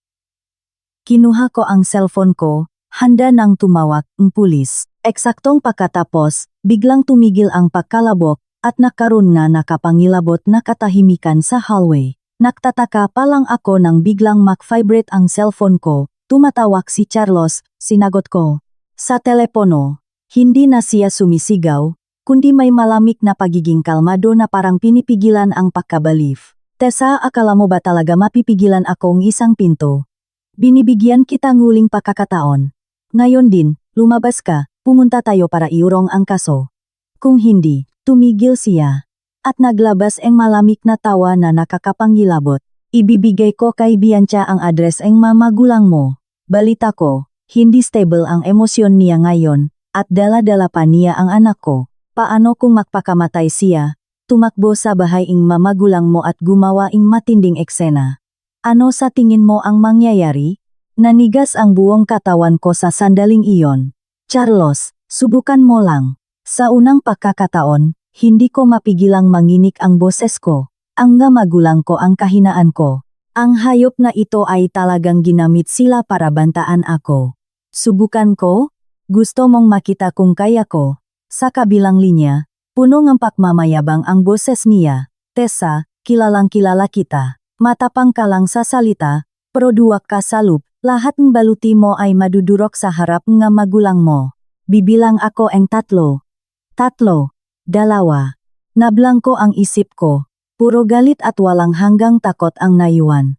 Kinuha ko ang cellphone ko, handa nang tumawag ng pulis. Eksaktong pagkatapos, biglang tumigil ang pagkalabok at nakaroon na nakapangilabot na katahimikan sa hallway. Nagtataka pa lang ako nang biglang mag-vibrate ang cellphone ko. Tumatawag si Carlos, sinagot ko. Sa telepono, hindi na siya sumisigaw, kundi may malamig na pagiging kalmado na parang pinipigilan ang pagkabalif. Tessa, akala mo ba talaga mapipigilan akong isang pinto? Binibigyan kita nguling pagkakataon. Ngayon din, lumabas ka, pumunta tayo para iurong ang kaso. Kung hindi, tumigil siya. At naglabas ang malamig na tawa na nakakapangilabot. Ibibigay ko kay Bianca ang address ng magulang mo. Balita ko, hindi stable ang emosyon niya ngayon, at dala-dala pa niya ang anak ko. Paano kung magpakamatay siya? Tumakbo sa bahay ng magulang mo at gumawa ng matinding eksena. Ano sa tingin mo ang mangyayari? Nanigas ang buong katawan ko sa sandaling iyon. Carlos, subukan mo lang. Sa unang pagkakataon, hindi ko mapigilang manginig ang boses ko. Ang magulang ko ang kahinaan ko. Ang hayop na ito ay talagang ginamit sila para bantaan ako. Subukan ko? Gusto mong makita kung kaya ko? Sa kabilang linya, puno ng pagmamayabang ang boses niya. Tessa, kilalang-kilala kita. Matapang ka lang sa salita, pero duwak ka sa loop, lahat ng baluti mo ay madudurok sa harap ng magulang mo. Bibilang ako ang 3. 2. Nablangko ang isip ko, puro galit at walang hanggang takot ang naiwan.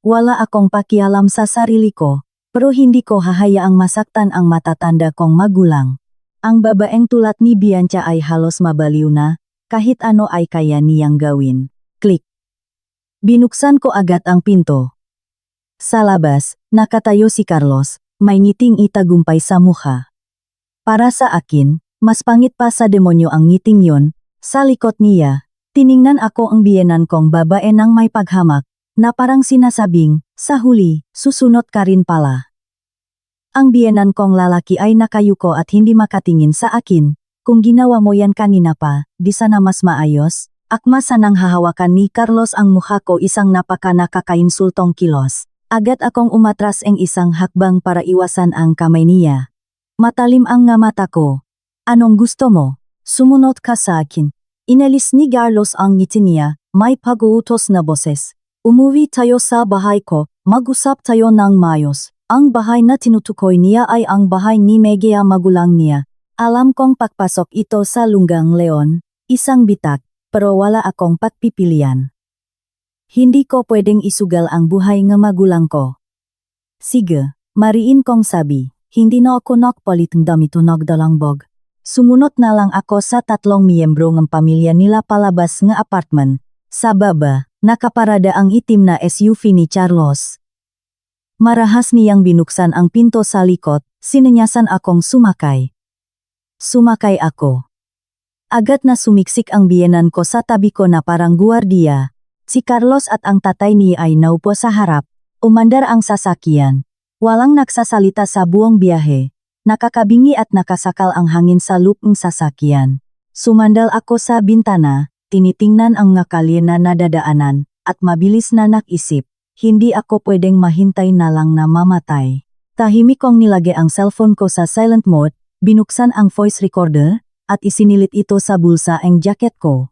Wala akong pakialam sa sarili ko, pero hindi ko hahayaang masaktan ang matatanda kong magulang. Ang babaeng tulad ni Bianca ay halos mabaliw na, kahit ano ay kaya niyang gawin. Click. Binuksan ko agad ang pinto. Sa labas, nakatayo si Carlos, may ngiting itagumpay sa mukha. Para sa akin, mas pangit pa sa demonyo ang ngiting yon. Sa likod niya, tiningnan ako ang biyenan kong babae nang may paghamak, na parang sinasabing, sa huli, susunod ka rin pala. Ang biyenan kong lalaki ay nakayuko at hindi makatingin sa akin. Kung ginawa mo yan kanina pa, di sana mas maayos. Akma sanang hahawakan ni Carlos ang mukha ko isang nakakainsultong kilos. Agad akong umatras ang isang hakbang para iwasan ang kamay niya. Matalim ang mata ko. Anong gusto mo? Sumunod ka sa akin. Inalis ni Carlos ang ngiti niya, may pag-uutos na boses. Umuwi tayo sa bahay ko, mag-usap tayo ng maayos. Ang bahay na tinutukoy niya ay ang bahay ni Megea magulang niya. Alam kong pagpasok ito sa Lunggang Leon, isang bitak. Pero wala akong pagpipilian. Hindi ko pwedeng isugal ang buhay ng magulang ko. Sige, mariin kong sabi, hindi na ako nakpalit ng damito nagdalangbog. Sumunod na lang ako sa 3 miyembro ng pamilya nila palabas ng apartment. Sa baba, nakaparada ang itim na SUV ni Carlos. Marahas niyang binuksan ang pinto sa likod, sinenyasan akong sumakay. Sumakay ako. Agad na sumiksik ang biyenan ko sa tabi ko na parang guwardiya. Si Carlos at ang tatay niya ay naupo sa harap. Umandar ang sasakyan. Walang nagsasalita sa buong biyahe. Nakakabingi at nakasakal ang hangin sa loop ng sasakyan. Sumandal ako sa bintana, tinitingnan ang nakali na nadadaanan, at mabilis na nakisip, hindi ako pwedeng mahintay na lang na mamatay. Tahimik kong nilagay ang cellphone ko sa silent mode, binuksan ang voice recorder, at isinilit ito sa bulsa ang jacket ko.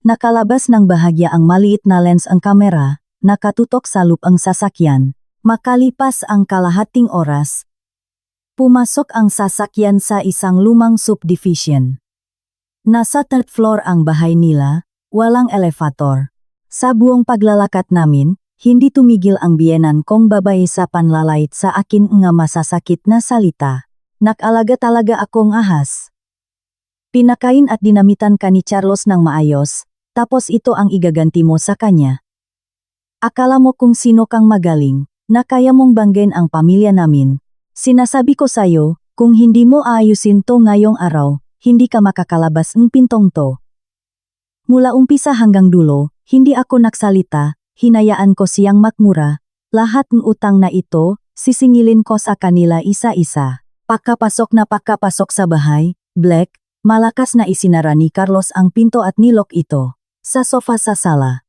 Nakalabas ng bahagya ang maliit na lens ang kamera, nakatutok sa loop ang sasakyan. Makalipas ang kalahating oras, pumasok ang sasakyan sa isang lumang subdivision. Nasa 3rd floor ang bahay nila, walang elevator. Sa buong paglalakad namin, hindi tumigil ang biyenan kong babae sa panlalait sa akin nga masasakit na salita. Nakalaga talaga akong ahas. Pinakain at dinamitan ka ni Carlos ng maayos, tapos ito ang igaganti mo sa kanya. Akala mo kung sino kang magaling, na kaya mong banggain ang pamilya namin. Sinasabi ko sa'yo, kung hindi mo aayusin to ngayong araw, hindi ka makakalabas ng pintong to. Mula umpisa hanggang dulo, hindi ako nagsalita, hinayaan ko siyang makmura. Lahat ng utang na ito, sisingilin ko sa kanila isa-isa. Pagkapasok sa bahay, Black, malakas na isinara ni Carlos ang pinto at nilok ito. Sa sofa sa sala.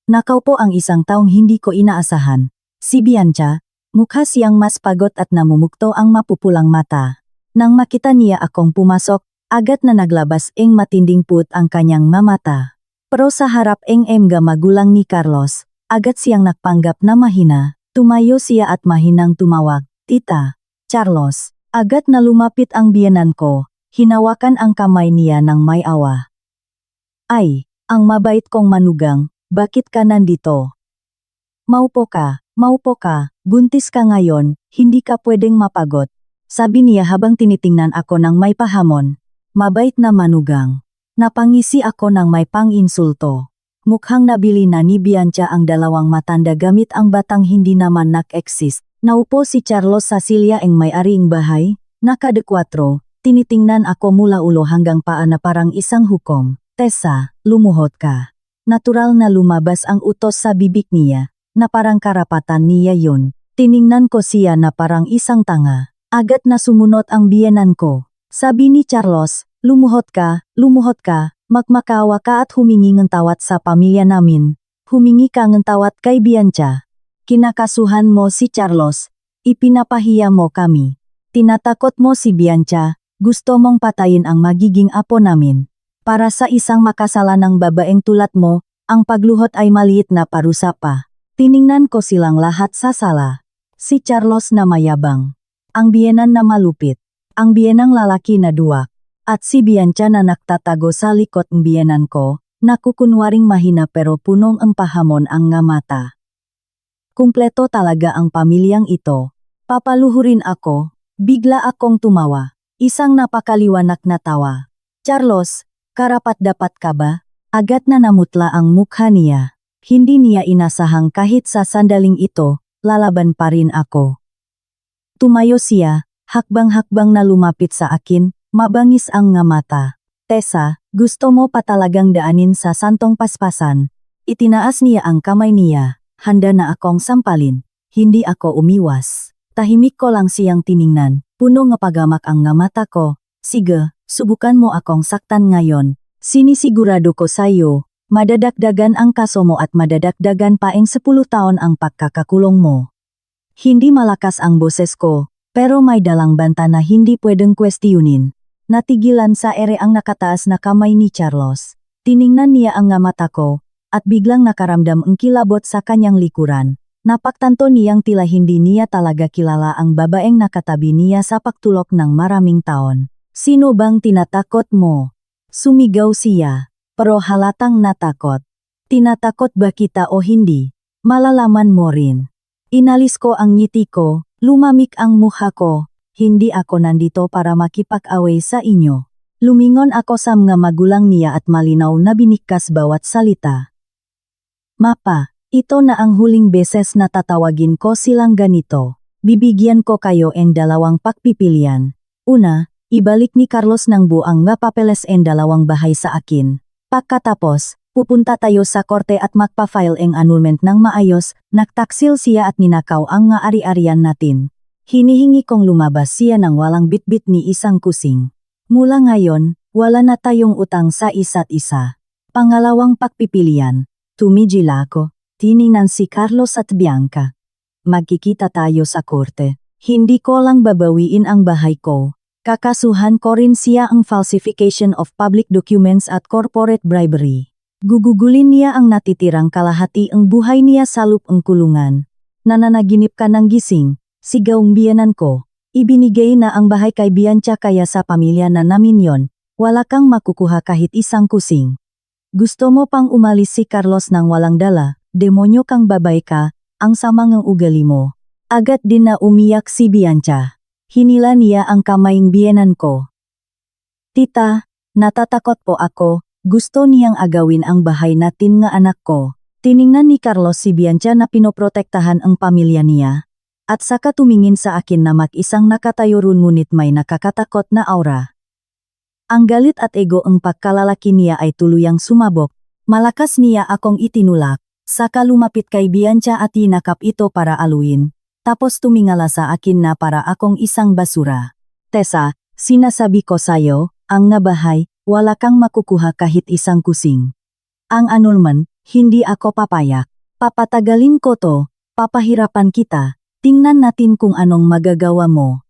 Nakaupo ang isang taong hindi ko inaasahan. Si Bianca, mukha siyang mas pagod at namumukto ang mapupulang mata. Nang makita niya akong pumasok, agad na naglabas ang matinding put ang kanyang mamata. Pero sa harap ang mga magulang ni Carlos, agad siyang nagpanggap na mahina. Tumayo siya at mahinang tumawag, "Tita, Carlos." Agad na lumapit ang biyenan ko, hinawakan ang kamay niya ng may awa. "Ay, ang mabait kong manugang, bakit ka nandito? Maupo ka, buntis ka ngayon, hindi ka pwedeng mapagod." Sabi niya habang tinitingnan ako ng may pahamon. Mabait na manugang. Napangisi ako ng may pang-insulto. Mukhang nabili na ni Bianca ang dalawang matanda gamit ang batang hindi naman nak-exist. Naupo si Carlos sa silya ang may-aring bahay, nakadekwatro, tinitingnan ako mula ulo hanggang paa na parang isang hukom. "Tessa, lumuhod ka." Natural na lumabas ang utos sa bibig niya, na parang karapatan niya yun. Tiningnan ko siya na parang isang tanga. Agad na sumunod ang biyenan ko. Sabi ni Carlos, lumuhod ka, magmakawa ka at humingi ng tawad sa pamilya namin. Humingi ka ng tawad kay Bianca. Kinakasuhan mo si Carlos, ipinapahiya mo kami. Tinatakot mo si Bianca, gusto mong patayin ang magiging apo namin. Para sa isang makasalanang babaeng tulad mo, ang pagluhod ay maliit na parusa pa. Tiningnan ko silang lahat sa sala. Si Carlos na mayabang. Ang biyenan na malupit. Ang biyenang lalaki na duwak. At si Bianca na nagtatago sa likod ng biyenan ko, nakukunwaring mahina pero punong ang pahamon ang nga mata. Kumpleto talaga ang pamilyang ito. Papaluhurin ako, bigla akong tumawa. Isang napakaliwanag na tawa. "Carlos, karapat-dapat ka ba?" Agad na namutla ang mukha niya. Hindi niya inasahang kahit sa sandaling ito, lalaban pa rin ako. Tumayo siya, hakbang-hakbang na lumapit sa akin, mabangis ang nga mata. "Tessa, gusto mo pa talagang daanin sa santong paspasan?" Itinaas niya ang kamay niya, handa na akong sampalin. Hindi ako umiwas. Tahimik ko lang siyang tiningnan, puno ng pagamak ang nga mata ko. "Sige, subukan mo akong saktan ngayon. Sinisigurado ko sa'yo, madadagdagan ang kaso mo at madadagdagan pa ang 10 taon ang pagkakakulong mo." Hindi malakas ang boses ko, pero may dalang banta na hindi pwedeng kwestiyunin. Natigilan sa ere ang nakataas na kamay ni Carlos. Tiningnan niya ang nga mata ko, at biglang nakaramdam ang kilabot sa kanyang likuran. Napagtanto niyang tila hindi niya talaga kilala ang babaeng nakatabi niya sa pagtulok ng maraming taon. "Sino bang tinatakot mo?" Sumigaw siya, pero halatang natakot. "Tinatakot ba kita o hindi? Malalaman mo rin." Inalis ko ang ngiti ko, lumamig ang mukha ko. "Hindi ako nandito para makipag-away sa inyo." Lumingon ako sa mga magulang niya at malinaw na binigkas bawat salita. "Mapa, ito na ang huling beses na tatawagin ko silang ganito. Bibigyan ko kayo ng dalawang pagpipilian. Una, ibalik ni Carlos ng buang nga papeles ang dalawang bahay sa akin. Pagkatapos, pupunta tayo sa korte at magpa-file ang annulment ng maayos, nagtaksil siya at ninakaw ang nga ari-arian natin. Hinihingi kong lumabas siya ng walang bitbit ni isang kusing. Mula ngayon, wala na tayong utang sa isa't isa." Pangalawang pagpipilian, tumigil ako, tiningnan si Carlos at Bianca. "Magkikita tayo sa korte. Hindi ko lang babawiin ang bahay ko. Kakasuhan ko rin siya ang falsification of public documents at corporate bribery. Gugugulin niya ang natitirang kalahati ang buhay niya sa lupang kulungan. Nananaginip ka ng gising, sigaw ng biyenan ko. Ibinigay na ang bahay kay Bianca kaya sa pamilya na namin yon, wala kang makukuha kahit isang kusing. Gusto mo pang umalis si Carlos nang walang dala, demonyo kang babay ka, ang sama ng ugali mo." Agad din na umiyak si Bianca. Hinila niya ang kamaing biyenan ko. Tita, natatakot po ako, gusto niyang agawin ang bahay natin nga anak ko. Tiningnan ni Carlos si Bianca na pinoprotektahan ang pamilya niya. At saka tumingin sa akin na mag-isang nakatayo ron ngunit may nakakatakot na aura. Ang galit at ego ang pagkalalaki niya ay tuluyang sumabok. Malakas niya akong itinulak. Saka lumapit kay Bianca at hinakap ito para aluin. Tapos tumingala sa akin na para akong isang basura. Tessa, sinasabi ko sayo, ang nabahay, wala kang makukuha kahit isang kusing. Ang anulman, hindi ako papayak. Papatagalin ko to, papahirapan kita, tingnan natin kung anong magagawa mo.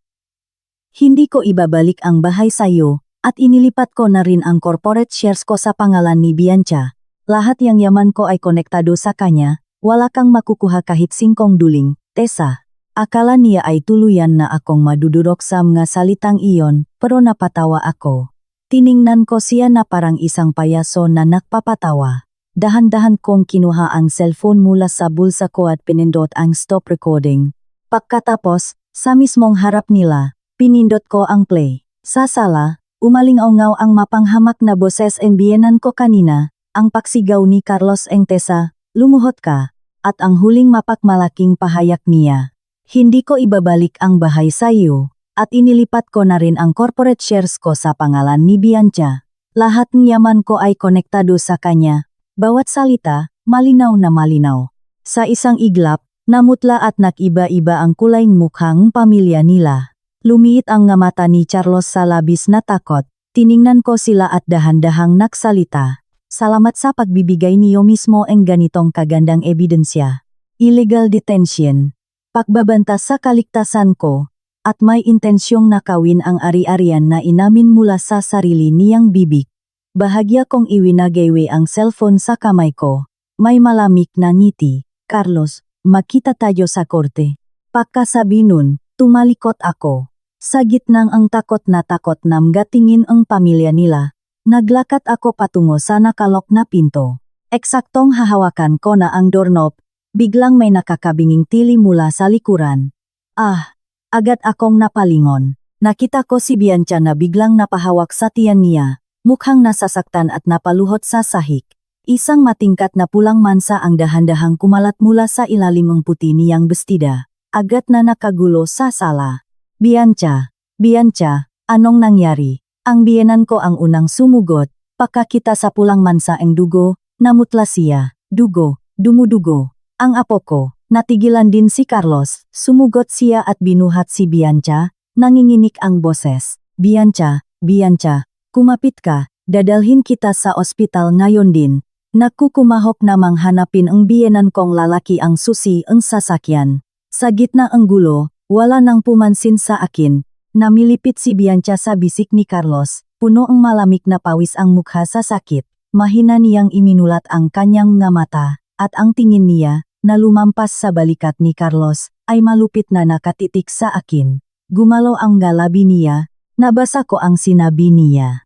Hindi ko ibabalik ang bahay sayo, at inilipat ko na rin ang corporate shares ko sa pangalan ni Bianca. Lahat yang yaman ko ay konektado sa kanya, wala kang makukuha kahit singkong duling, Tessa. Akala niya ay tuluyan na akong madudurok sa mga salitang iyon, pero napatawa ako. Tiningnan ko siya na parang isang payaso na nakpapatawa. Dahan-dahan kong kinuha ang cellphone mula sa bulsa ko at pinindot ang stop recording. Pagkatapos, sa mismong harap nila, pinindot ko ang play. Sa sala, umalingaw ang mapanghamak na boses ang biyenan ko kanina, ang paksigaw ni Carlos ang Tessa, lumuhod ka, at ang huling mapakmalaking pahayak niya. Hindi ko ibabalik ang bahay sa iyo, at inilipat ko na rin ang corporate shares ko sa pangalan ni Bianca. Lahat ng yaman ko ay konektado sa kanya, bawat salita, malinaw na malinaw. Sa isang iglap, namutla at nakiba-iba ang kulayng mukhang pamilya nila. Lumiit ang nga mata ni Carlos sa labis na takot, tiningnan ko sila at dahan-dahang nagsalita. Salamat sa pagbibigay niyo mismo ang ganitong kagandang ebidensya. Illegal detention. Pagbabanta sa kaligtasan ko, at may intensyong nakawin ang ari-arian na inamin mula sa sarili niyang bibig. Bahagya kong iwinagaywe ang cellphone sa kamay ko. May malamig na ngiti. Carlos, makita tayo sa korte. Pagkasabi nun, tumalikot ako. Sa gitnang ang takot na gatingin ang pamilya nila. Naglakad ako patungo sa nakalok na pinto. Eksaktong hahawakan ko na ang doorknob. Biglang may nakakabinging tili mula sa likuran. Agad akong napalingon. Nakita ko si Bianca na biglang napahawak sa tiyan niya, mukhang nasasaktan at napaluhod sa sahig. Isang matingkat na pulang mansa ang dahan-dahang kumalat mula sa ilalim ng puti niyang bestida. Agad na nakagulo sa sala. Bianca, anong nangyari? Ang biyenan ko ang unang sumugot, pakakita sa pulang mansa ang dugo, namutla siya, dugo, dumudugo. Ang apo ko, natigilan din si Carlos, sumugot siya at binuhat si Bianca, nanginginig ang boses. Bianca, kumapit ka, dadalhin kita sa ospital ngayon din. Nakukumahok namang hanapin ang biyenan kong lalaki ang susi ang sasakyan. Sa gitna ang gulo, wala nang pumansin sa akin. Namilipit si Bianca sa bisik ni Carlos, puno ang malamig na pawis ang mukha sa sakit. Mahina niyang iminulat ang kanyang nga mata, at ang tingin niya, na lumampas sa balikat ni Carlos, ay malupit na nakatitik sa akin. Gumalaw ang galabi niya, nabasa ko ang sinabi niya.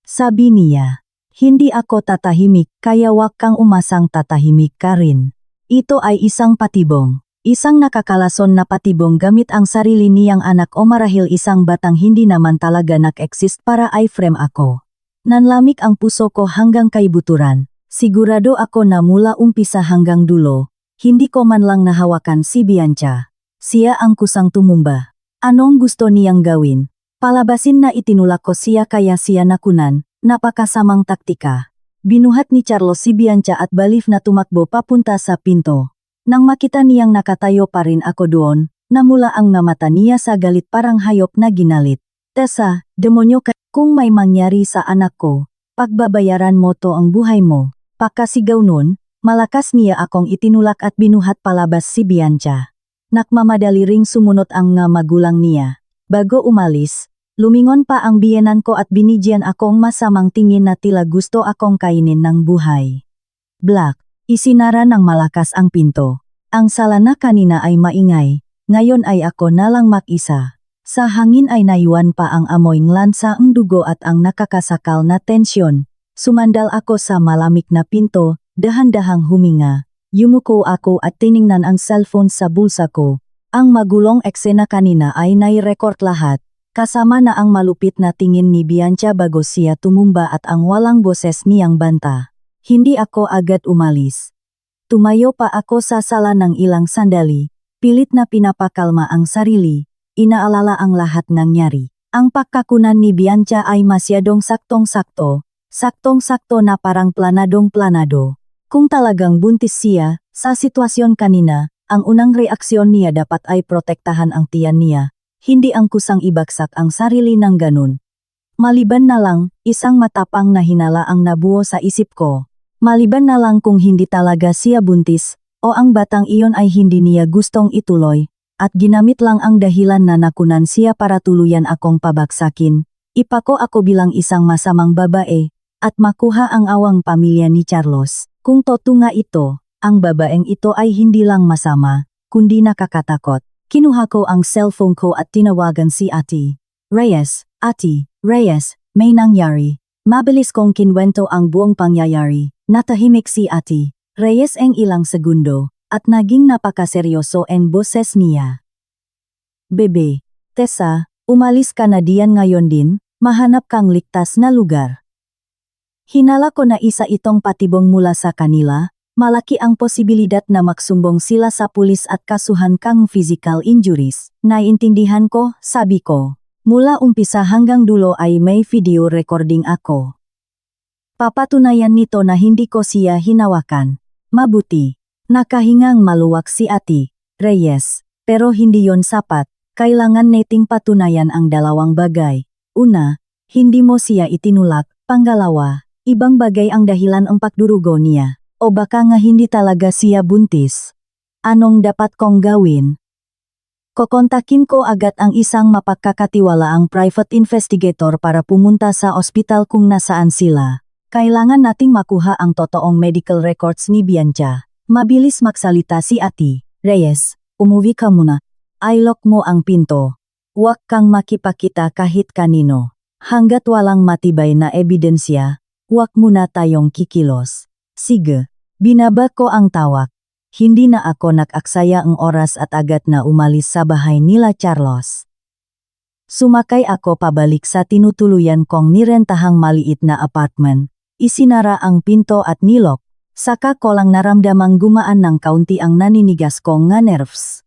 Sabi niya, hindi ako tatahimik kaya wag kang umasang tatahimik ka rin. Ito ay isang patibong. Isang nakakalason na patibong gamit ang sarili niyang anak o marahil isang batang hindi naman talaga nag-exist para i-frame ako. Nanlamig ang puso ko hanggang kay buturan. Sigurado ako na mula umpisa hanggang dulo, hindi ko man lang nahawakan si Bianca. Siya ang kusang tumumba. Anong gusto niyang gawin? Palabasin na itinulak ko siya kaya siya nakunan, napakasamang taktika. Binuhat ni Carlos si Bianca at balif na tumakbo papunta sa pinto. Nang makita niyang nakatayo pa rin ako doon, namula ang mata niya sa galit parang hayop na ginalit. Tessa, demonyo ka, kung may mangyari sa anak ko, pagbabayaran mo to ang buhay mo. Pagkasigaw nun, malakas niya akong itinulak at binuhat palabas si Bianca. Nakmamadali ring sumunod ang nga magulang niya. Bago umalis, lumingon pa ang biyenan ko at binigyan akong masamang tingin na tila gusto akong kainin ng buhay. Black, isinara ng malakas ang pinto. Ang sala na kanina ay maingay, ngayon ay ako na lang mag-isa. Sa hangin ay naiwan pa ang amoy ng lansa ang dugo at ang nakakasakal na tensyon. Sumandal ako sa malamig na pinto, dahan-dahang huminga. Yumuko ako at tiningnan ang cellphone sa bulsa ko. Ang magulong eksena kanina ay nai-record lahat, kasama na ang malupit na tingin ni Bianca bago siya tumumba at ang walang boses niyang banta. Hindi ako agad umalis. Tumayo pa ako sa sala ng ilang sandali, pilit na pinapakalma ang sarili, inaalala ang lahat nangyari. Ang pagkakunan ni Bianca ay masyadong saktong-sakto, saktong-sakto na parang planadong-planado. Kung talagang buntis siya, sa sitwasyon kanina, ang unang reaksyon niya dapat ay protektahan ang tiyan niya, hindi ang kusang ibagsak ang sarili ng ganun. Maliban na lang, isang matapang na hinala ang nabuo sa isip ko. Maliban na lang kung hindi talaga siya buntis, o ang batang iyon ay hindi niya gustong ituloy, at ginamit lang ang dahilan na nakunan siya para tuluyan akong pabagsakin. Ipako ako bilang isang masamang babae, at makuha ang awang pamilya ni Carlos. Kung totoo nga ito, ang babaeng ito ay hindi lang masama, kundi nakakatakot. Kinuha ko ang cellphone ko at tinawagan si Ate Reyes. Ate Reyes, may nangyari. Mabilis kong kinwento ang buong pangyayari. Natahimik si Ate Reyes ang ilang segundo, at naging napakaseryoso ang boses niya. Bebe, Tessa, umalis ka na diyan ngayon din, mahanap kang ligtas na lugar. Hinala ko na isa itong patibong mula sa kanila. Malaki ang posibilidad na maksumbong sila sa pulis at kasuhan kang physical injuries. Naiintindihan ko, sabi ko. Mula umpisa hanggang dulo ay may video recording ako. Papatunayan nito na hindi ko siya hinawakan. Mabuti. Nakahingang maluwag si Ate Reyes. Pero hindi yon sapat. Kailangan nating patunayan ang dalawang bagay. Una, hindi mo siya itinulak. Pangalawa, ibang bagay ang dahilan ang pagdurugo niya. O baka nga hindi talaga siya buntis. Anong dapat kong gawin? Kokontakin ko agad ang isang mapagkakatiwalaang private investigator para pumunta sa ospital kung nasaan sila. Kailangan nating makuha ang totoong medical records ni Bianca. Mabilis magsalita si Ate Reyes, umuwi ka muna. I-lock mo ang pinto. Huwag kang makipakita kahit kanino. Hanggat walang matibay na ebidensya, huwag muna tayong kikilos. Sige. Binaba ko ang tawag. Hindi na ako nag-aksaya ang oras at agad na umalis sa bahay nila Carlos. Sumakay ako pabalik sa tinutuluyan kong nirentahang maliit na apartment. Isinara ang pinto at nilok. Saka ko lang naramdamang gumaan ng kaunti ang naninigas kong nga nerves.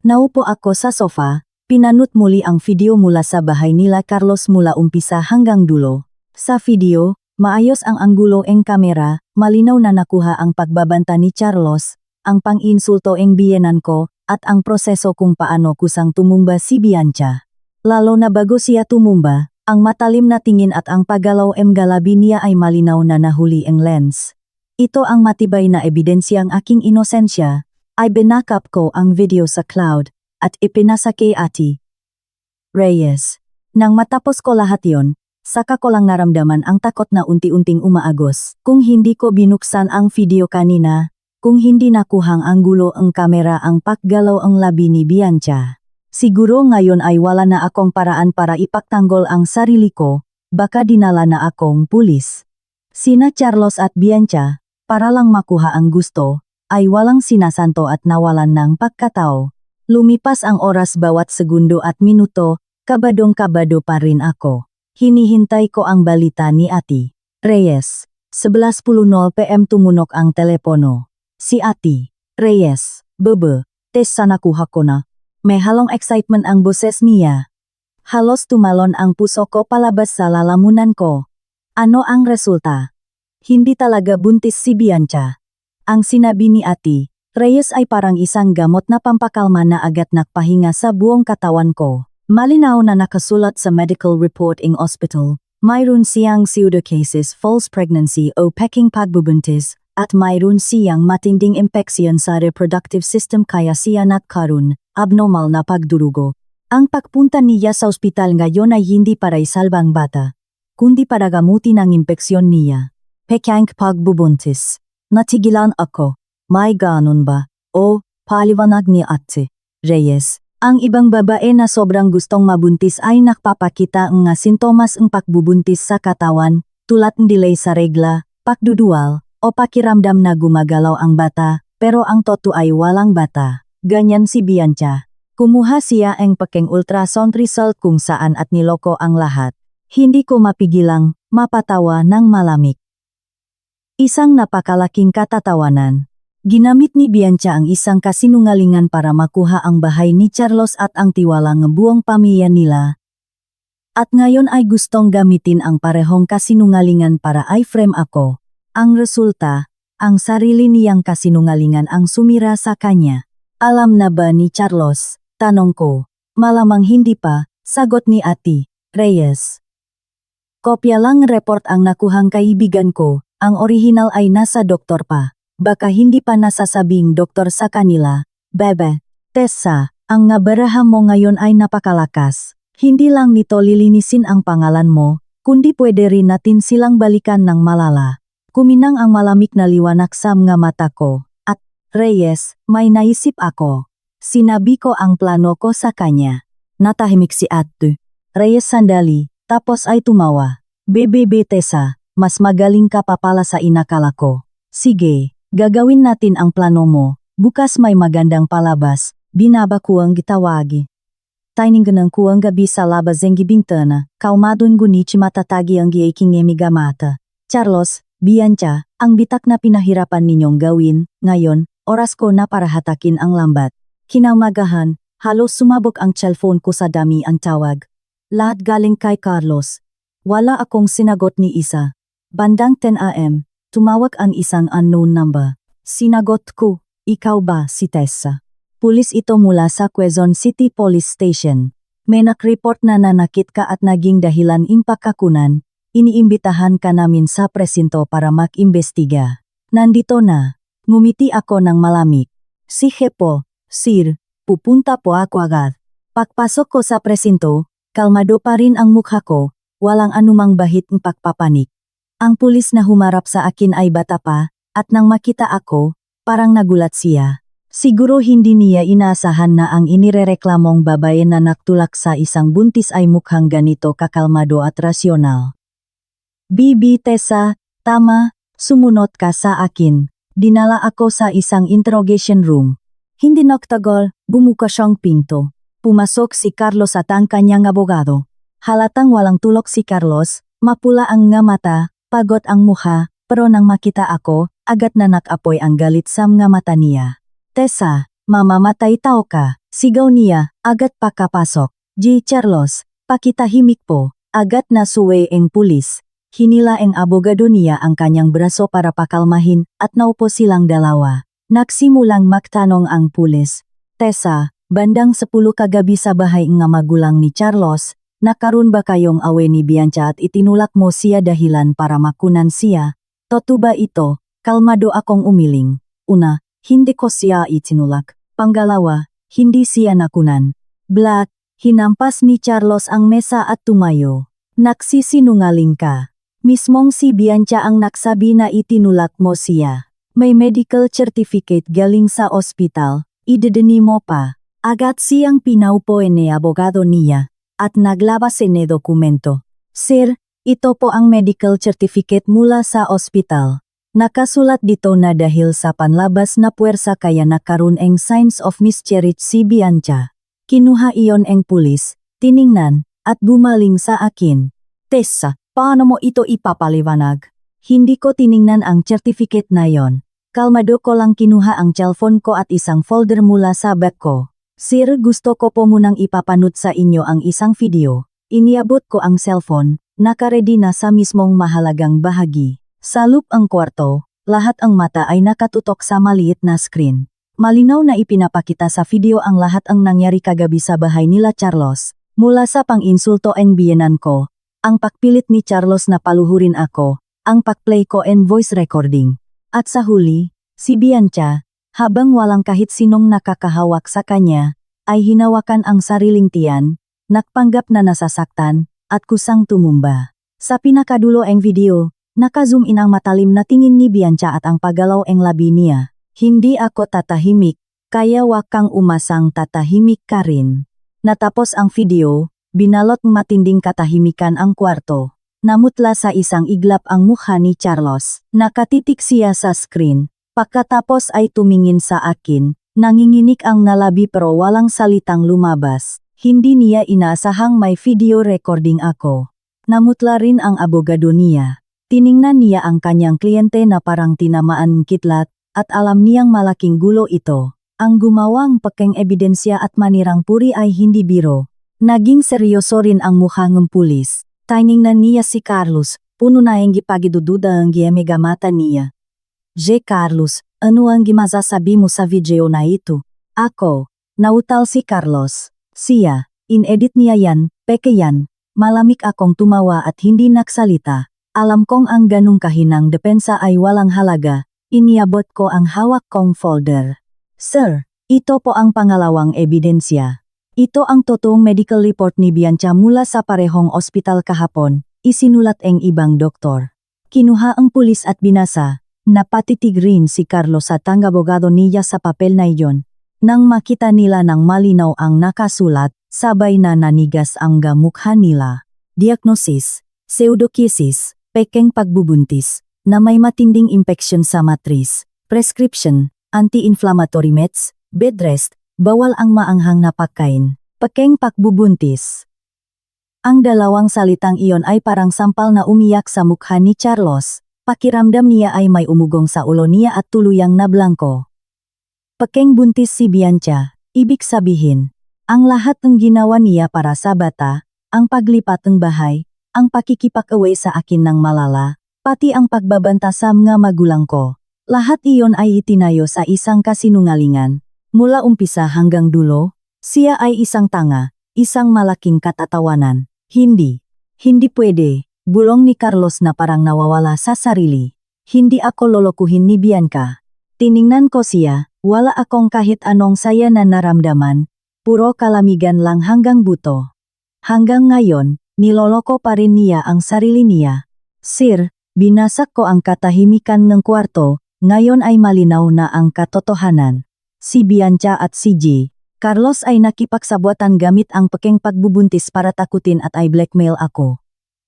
Naupo ako sa sofa, pinanut muli ang video mula sa bahay nila Carlos mula umpisa hanggang dulo. Sa video, maayos ang anggulo ng kamera, malinaw na nakuha ang pagbabanta ni Carlos, ang pang-insulto ng biyenan ko, at ang proseso kung paano kusang tumumba si Bianca. Lalo na bago siya tumumba, ang matalim na tingin at ang paggalaw ng galabi niya ay malinaw na nahuli ang lens. Ito ang matibay na ebidensyang aking inosensya, ay binackup ko ang video sa cloud, at ipinasa kay Ate Reyes. Nang matapos ko lahat yon, saka ko lang naramdaman ang takot na unti-unting umaagos. Kung hindi ko binuksan ang video kanina, kung hindi nakuhang anggulo ang kamera ang paggalaw ang labi ni Bianca. Siguro ngayon ay wala na akong paraan para ipagtanggol ang sarili ko, baka dinala na akong pulis. Sina Carlos at Bianca, para lang makuha ang gusto, ay walang sinasanto at nawalan ng pagkatao. Lumipas ang oras bawat segundo at minuto, kabadong-kabado pa rin ako. Hinihintay ko ang balita ni Ate Reyes. 11:10 PM tumunok ang telepono. Si Ate Reyes, Bebe, Tessa nakuha ko na. May halong excitement ang boses niya. Halos tumalon ang puso ko palabas sa lalamunan ko. Ano ang resulta? Hindi talaga buntis si Bianca. Ang sinabi ni Ate Reyes ay parang isang gamot na pampakalma na agad nagpahinga sa buong katawan ko. Malinaw na nakasulat sa medical report ng hospital, mayroon siyang pseudocases false pregnancy o peking pagbubuntis, at mayroon siyang matinding impeksyon sa reproductive system kaya siya nagkaroon, abnormal na pagdurugo. Ang pagpunta niya sa ospital ngayon ay hindi para isalbang bata, kundi para gamutin ang impeksyon niya. Peking pagbubuntis. Natigilan ako. May ganon ba? O, paliwanag ni Ate Reyes. Ang ibang babae na sobrang gustong mabuntis ay nakpapakita ng sintomas ng pagbubuntis sa katawan, tulad ng delay sa regla, pagdudual, o pakiramdam na gumagalaw ang bata, pero ang totoo ay walang bata. ganyan si Bianca. Kumuha siya ang pekeng ultrasound result kung saan at niloko ang lahat. Hindi ko mapigilang mapatawa ng malamig. Isang napakalaking katatawanan. Ginamit ni Bianca ang isang kasinungalingan para makuha ang bahay ni Carlos at ang tiwala ng buong pamilya nila. At ngayon ay gustong gamitin ang parehong kasinungalingan para i-frame ako. Ang resulta, ang sarili niyang kasinungalingan ang sumira sa kanya. Alam na ba ni Carlos? Tanong ko. Malamang hindi pa, sagot ni Ate Reyes. Kopya lang report ang nakuhang kaibigan ko, ang orihinal ay nasa doktor pa. Baka hindi pa nasasabing doktor sa kanila. Bebe, Tessa, ang nabaraha mo ngayon ay napakalakas. Hindi lang nito lilinisin ang pangalan mo, kundi pwede rin natin silang balikan ng malala. Kuminang ang malamig na liwanag sa mga mata ko. At, Reyes, may naisip ako. Sinabi ko ang plano ko sa kanya. Natahimik si Ate Reyes sandali, tapos ay tumawa. Bebe Tessa, mas magaling ka pa pala sa inakala ko. Sige, gagawin natin ang plano mo. Bukas may magandang palabas, binaba ko ang gitawagi. Tainingan ko ang gabi sa labas ng bintana, kaumadon gunit matatagi ang giaking emigamata. Carlos, Bianca, ang bitak na pinahirapan ninyong gawin, ngayon, oras ko na para hatakin ang lambat. Kinaumagahan, halos sumabog ang cellphone ko sa dami ang tawag. Lahat galing kay Carlos. Wala akong sinagot ni isa. Bandang 10 AM, tumawag ang isang unknown number. Sinagot ko, ikaw ba si Tessa? Pulis ito mula sa Quezon City Police Station. May nakreport na nanakit ka at naging dahilan impakakunan. Iniimbitahan ka namin sa presinto para mag-imbestiga. Nandito na. Ngumiti ako ng malamig. Sige po. Sir, pupunta po ako agad. Pagpasok ko sa presinto, kalmado pa rin ang mukha ko, walang anumang bahit ng pagpapanik. Ang pulis na humarap sa akin ay bata pa, at nang makita ako, parang nagulat siya. Siguro hindi niya inaasahan na ang inirereklamong babae na naktulak sa isang buntis ay mukhang ganito kakalmado at rasyonal. Bibi Tessa, tama, sumunod ka sa akin. Dinala ako sa isang interrogation room. Hindi nagtagal, bumuka siyang pinto. Pumasok si Carlos at ang kanyang abogado. Halatang walang tulok si Carlos, mapula ang nga mata, pagod ang mukha, pero nang makita ako, agad na nakapoy ang galit sa mga mata niya. Tessa, mamamatay tao ka, sigaw niya, agad pakapasok. Carlos, pakitahimik po, agad na suwe ang pulis. Hinila ang abogado niya ang kanyang braso para pakalmahin at naupo silang dalawa. Nagsimulang magtanong ang pulis. Tessa, bandang 10 kagabi sa bahay nga magulang ni Carlos, nakaroon ba kayong awe ni Bianca at itinulak mo siya dahilan para makunan siya? Totoo ba ito? Kalmado akong umiling. Una, hindi ko siya itinulak. Pangalawa, hindi siya nakunan. Black, hinampas ni Carlos ang mesa at tumayo. Nagsisinungaling ka. Mismong si Bianca ang nagsabi na itinulak mo siya. May medical certificate galing sa ospital, idedeni mo pa. Agad siyang pinaupo ni abogado niya, at naglabas ni dokumento. Sir, ito po ang medical certificate mula sa ospital. Nakasulat dito na dahil sa panlabas na puwersa kaya nakaroon ang signs of miscarriage si Bianca. Kinuha iyon ang pulis, tiningnan, at bumaling sa akin. Tessa, paano mo ito ipapaliwanag? Hindi ko tiningnan ang certificate na yon. Kalmado ko lang kinuha ang cellphone ko at isang folder mula sa bag ko. Sir, gusto ko po munang ipapanood sa inyo ang isang video. Iniabot ko ang cellphone, nakaredy na sa mismong mahalagang bahagi. Sa loob ang kwarto, lahat ang mata ay nakatutok sa maliit na screen. Malinaw na ipinapakita sa video ang lahat ang nangyari kagabi sa bahay nila Carlos. Mula sa pang-insulto and biyenan ko, ang pagpilit ni Carlos na paluhurin ako, ang pagplay ko and voice recording. At sa huli, si Bianca, habang walang kahit sinong nakakahawak sa kanya, ay hinawakan ang sariling tiyan, nagpanggap na nasasaktan, at kusang tumumba. Sa pinakadulo ang video, naka-zoom in ang matalim na tingin ni Bianca at ang paggalaw ang labi niya. Hindi ako tatahimik, kaya wag kang umasang tatahimik ka rin. Natapos ang video, binalot matinding katahimikan ang kwarto. Namutla sa isang iglap ang mukha ni Carlos. Nakatitik siya sa screen, pagkatapos ay tumingin sa akin, Nanginginig ang ngalabi pero walang salitang lumabas. Hindi niya inaasahang may video recording ako. Namutla rin ang abogado niya. Tiningnan niya ang kanyang kliyente na parang tinamaan ng kidlat, at alam niyang malaking gulo ito. Ang gumawang pekeng ebidensya at manirang puri ay hindi biro. Naging seryoso rin ang mukha ng pulis. Tiningnan niya si Carlos, puno na ang gipagidududa ang giemega mata niya. Carlos, ano ang gimasasabi mo sa video na ito? Ako, nautal si Carlos. Siya, inedit niya yan, peke yan. Malamig akong tumawa at hindi nagsalita. Alam kong ang ganung kahinang depensa ay walang halaga. Iniabot ko ang hawak kong folder. Sir, ito po ang pangalawang ebidensya. Ito ang totoong medical report ni Bianca mula sa parehong ospital kahapon, isinulat ang ibang doktor. Kinuha ang pulis at binasa. Napatitig rin si Carlos at ang abogado niya sa papel na iyon. Nang makita nila ng malinaw ang nakasulat, sabay na nanigas ang mukha nila. Diagnosis, pseudokisis, pekeng pagbubuntis, na may matinding impeksyon sa matris. Prescription, anti-inflammatory meds, bed rest, bawal ang maanghang na pagkain. Pekeng pagbubuntis. Ang dalawang salitang iyon ay parang sampal na umiyak sa mukha ni Carlos. Pakiramdam niya ay may umugong sa ulo niya at tuluyang nablangko. Pekeng buntis si Bianca, ibig sabihin, ang lahat ng ginawa niya para sa bata, ang paglipat ng bahay, ang pakikipag-away sa akin ng malala, pati ang pagbabanta sa mga magulang ko. Lahat iyon ay itinayo sa isang kasinungalingan. Mula umpisa hanggang dulo, siya ay isang tanga, isang malaking katatawanan. Hindi pwede. Bulong ni Carlos na parang nawawala sa sarili. Hindi ako lolokohin ni Bianca. Tiningnan ko siya, wala akong kahit anong saya na naramdaman, puro kalamigan lang hanggang buto. Hanggang ngayon, niloloko pa rin niya ang sarili niya. Sir, binasak ko ang katahimikan ng kwarto, ngayon ay malinaw na ang katotohanan. Si Bianca at si Carlos ay nakipagsabuatan gamit ang pekeng pagbubuntis para takutin at ay blackmail ako.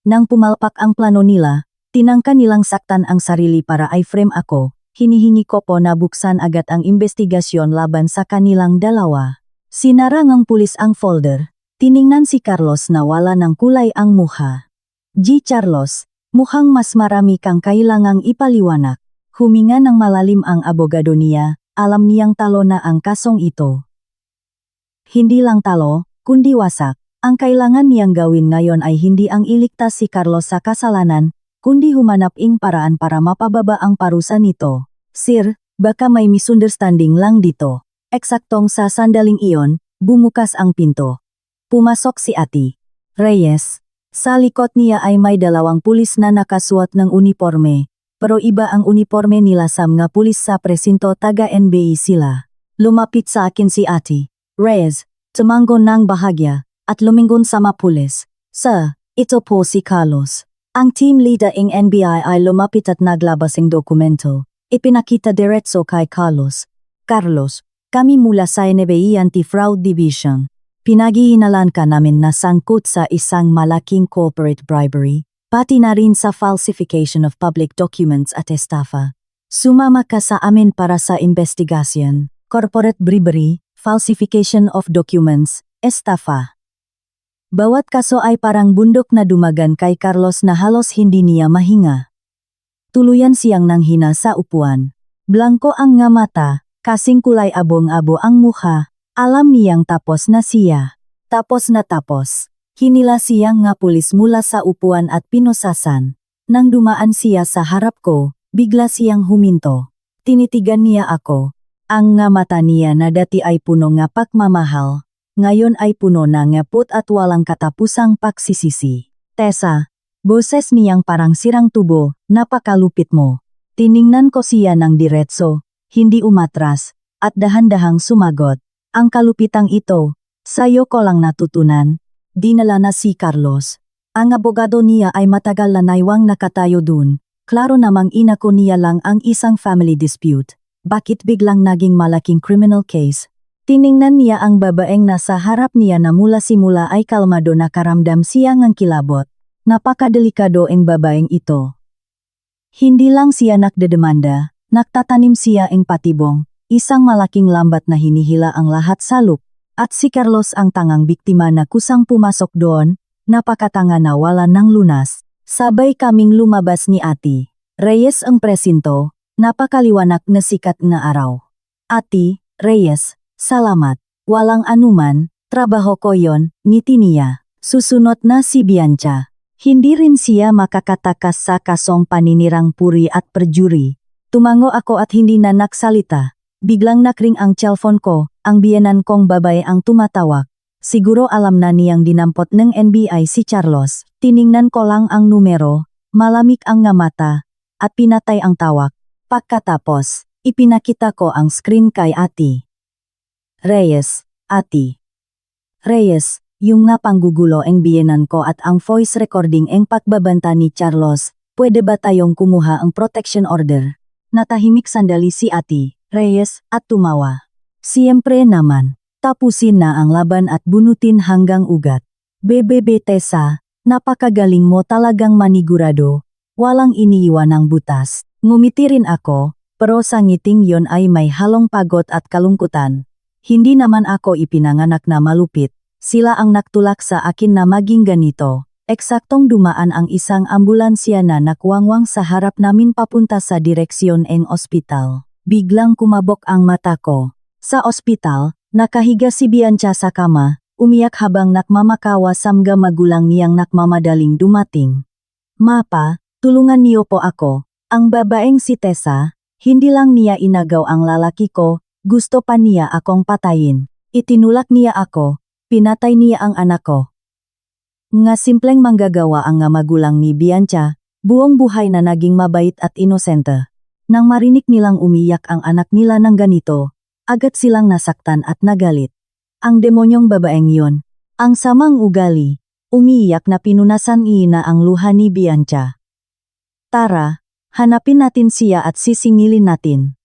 Nang pumalpak ang plano nila, tinangka nilang saktan ang sarili para i-frame ako, hinihingi ko po na buksan agad ang investigasyon laban sa kanilang dalawa. Sinara ng pulis ang folder, tiningnan si Carlos na wala ng kulay ang mukha. Carlos, mukhang mas marami kang kailangang ipaliwanag. Huminga ng malalim ang abogado niya, alam niyang talo na ang kasong ito. Hindi lang talo, kundi wasak. Ang kailangan niyang gawin ngayon ay hindi ang iligtas si Carlos sa kasalanan, kundi humanap ng paraan para mapababa ang parusa nito. Sir, baka may misunderstanding lang dito. Eksaktong sa sandaling iyon, bumukas ang pinto. Pumasok si Ate Reyes. Sa likod niya ay may dalawang pulis na nakasuot ng uniforme, pero iba ang uniforme nila sa mga pulis sa presinto taga-NBI sila. Lumapit sa akin si Ate Reyes, tumango ng bahagya, at lumingon sa mga pulis. Sir, ito po si Carlos. Ang team leader ng NBI ay lumapit at naglabas ng dokumento. Ipinakita diretso kay Carlos. Carlos, kami mula sa NBI Anti-Fraud Division. Pinaghihinalan ka namin na sangkot sa isang malaking corporate bribery, pati na rin sa falsification of public documents at estafa. Sumama ka sa amin para sa investigasyon, corporate bribery, falsification of documents, estafa. Bawat kaso ay parang bundok na dumagan kay Carlos na halos hindi niya mahinga. Tuluyan siyang nanghina sa upuan. Blanko ang nga mata, kasing kulay abong-abo ang mukha, alam niyang tapos na siya. Tapos na tapos. Hinila siyang nga pulis mula sa upuan at pinusasan. Nang dumaan siya sa harap ko, bigla siyang huminto. Tinitigan niya ako. Ang nga mata niya na dati ay puno nga pagmamahal. Ngayon ay puno na ngapot at walang katapusang pagsisisi. Tessa, boses niyang parang sirang tubo, napakalupit mo. Tiningnan ko siya ng diretso, hindi umatras, at dahan-dahang sumagot. Ang kalupitang ito, sayo ko lang natutunan. Dinala na si Carlos. Ang abogado niya ay matagal na naywang nakatayo dun. Klaro namang inako niya lang ang isang family dispute. Bakit biglang naging malaking criminal case? Tiningnan niya ang babaeng nasa harap niya na mula simula ay kalmado na karamdam siya ng kilabot. Napakadelikado ang babaeng ito. Hindi lang siya nakdedemanda, nagtatanim siya ang patibong. isang malaking lambat na hinihila ang lahat sa loop, at si Carlos ang tangang biktima na kusang pumasok doon, napakatanga na wala ng lunas. Sabay kaming lumabas ni Ati Reyes ang presinto, napakaliwanag na sikat na araw. Ati Reyes, salamat, walang anuman, trabaho ko yon, ngiti niya. Susunod na si Bianca. Hindi rin siya makakatakas sa kasong paninirang puri at perjuri. Tumango ako at hindi na nagsalita. Biglang nakring ang cellphone ko, ang biyenan kong babae ang tumatawag. Siguro alam na niyang dinampot ng NBI si Carlos. Tiningnan ko lang ang numero, malamig ang nga mata, at pinatay ang tawag. Pagkatapos, ipinakita ko ang screen kay Ati Reyes. Ati Reyes, yung nga panggugulo ang biyenan ko at ang voice recording ang pagbabanta ni Carlos, pwede ba tayong kumuha ang protection order? Natahimik sandali si Ati Reyes at tumawa. Siyempre naman, tapusin na ang laban at bunutin hanggang ugat. Bebe Tessa, napakagaling mo talagang manigurado, walang iniiwan ng butas. Ngumiti rin ako, pero sa ngiting yon ay may halong pagod at kalungkutan. Hindi naman ako ipinanganak na malupit, sila ang nagtulak sa akin na maging ganito. Eksaktong dumaan ang isang ambulansya na nakwangwang sa harap namin papunta sa direksyon ng ospital. Biglang kumabok ang mata ko. Sa ospital, nakahiga si Bianca sa kama, umiyak habang nakmamakawa samga magulang niyang nakmamadaling dumating. Mapa, tulungan niyo po ako. Ang babaeng si Tessa, hindi lang niya inagaw ang lalaki ko, gusto pa niya akong patayin. Itinulak niya ako, pinatay niya ang anak ko. Nga simpleng manggagawa ang nga magulang ni Bianca, buong buhay na naging mabait at inosente. Nang marinig nilang umiyak ang anak nila ng ganito, agad silang nasaktan at nagalit. Ang demonyong babaeng yon, ang samang ugali, umiiyak na pinunasan niya ang luha ni Bianca. Tara, hanapin natin siya at sisingilin natin.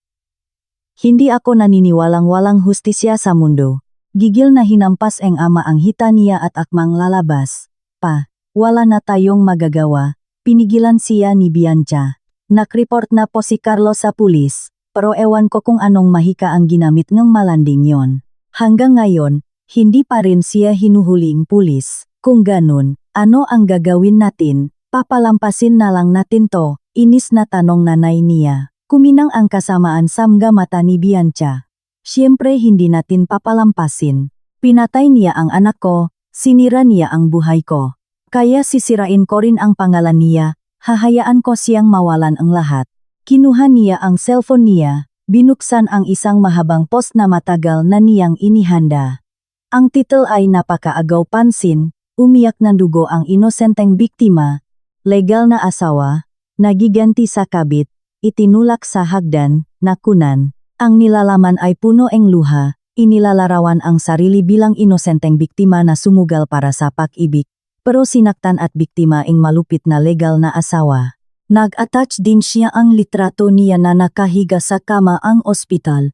Hindi ako naniniwalang walang hustisya sa mundo. Gigil na hinampas ang ama ang hita niya at akmang lalabas. Pa, wala na tayong magagawa, pinigilan siya ni Bianca. Nakreport na po si Carlos sa pulis, pero ewan ko kung anong mahika ang ginamit ng malanding yon. Hanggang ngayon, hindi pa rin siya hinuhuling pulis. Kung ganun, ano ang gagawin natin? Papalampasin na lang natin to, inis na tanong nanay niya. Kuminang ang kasamaan samga mata ni Bianca. Siyempre hindi natin papalampasin. Pinatay niya ang anak ko, sinira niya ang buhay ko. Kaya sisirain ko rin ang pangalan niya, hahayaan ko siyang mawalan ang lahat. Kinuha niya ang cellphone niya, binuksan ang isang mahabang post na matagal na niyang inihanda. Ang title ay napakaagaw pansin, umiyak ng dugo ang inosenteng biktima, legal na asawa, nagiganti sa kabit, itinulak sa hagdan, nakunan. Ang nilalaman ay puno ng luha, inilalarawan ang sarili bilang inosenteng biktima na sumugal para sa pag-ibig, pero sinaktan at biktima ng malupit na legal na asawa. Nag-attach din siya ang litrato niya na nakahiga sa kama ang ospital.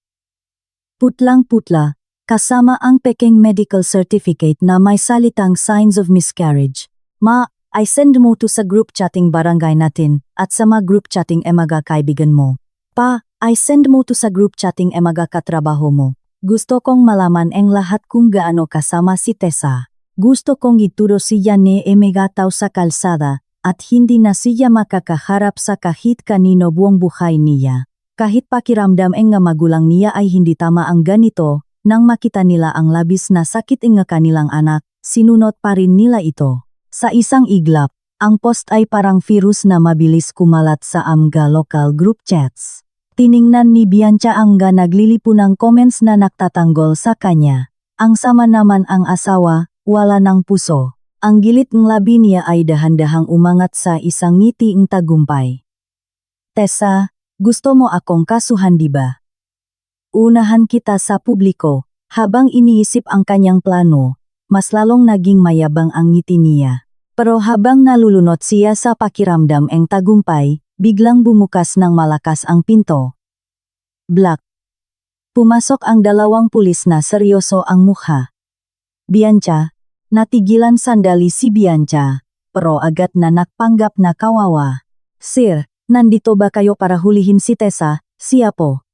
Putlang-putla, kasama ang peking medical certificate na may salitang signs of miscarriage. I send mo to sa group chatting barangay natin at sa mga group chatting emaga kaibigan mo. Pa, I send mo to sa group chatting emaga katrabaho mo. Gusto kong malaman ang lahat kung gaano kasama si Tessa. Gusto kong ituro siya ni emegataw sa kalsada at hindi na siya makakaharap sa kahit kanino buong buhay niya. Kahit pakiramdam ang nga magulang niya ay hindi tama ang ganito, nang makita nila ang labis na sakit ng kanilang anak, sinunod pa rin nila ito. Sa isang iglap, ang post ay parang virus na mabilis kumalat sa AMGA local group chats. Tiningnan ni Bianca ang naglilipunang comments na nagtatanggol sa kanya. Ang sama naman ang asawa, wala ng puso. Ang gilit ng labi niya ay dahan-dahang umangat sa isang ngiti ng tagumpay. Tessa, gusto mo akong kasuhan diba? Unahan kita sa publiko. Habang iniisip ang kanyang plano, mas lalong naging mayabang ang ngiti niya. Pero habang nalulunod siya sa pakiramdam ng tagumpay, biglang bumukas ng malakas ang pinto. Black. Pumasok ang dalawang pulis na seryoso ang mukha. Bianca, natigilan sandali si Bianca, pero agad na nakpanggap na kawawa. Sir, nandito ba kayo para hulihin si Tessa? Siya po.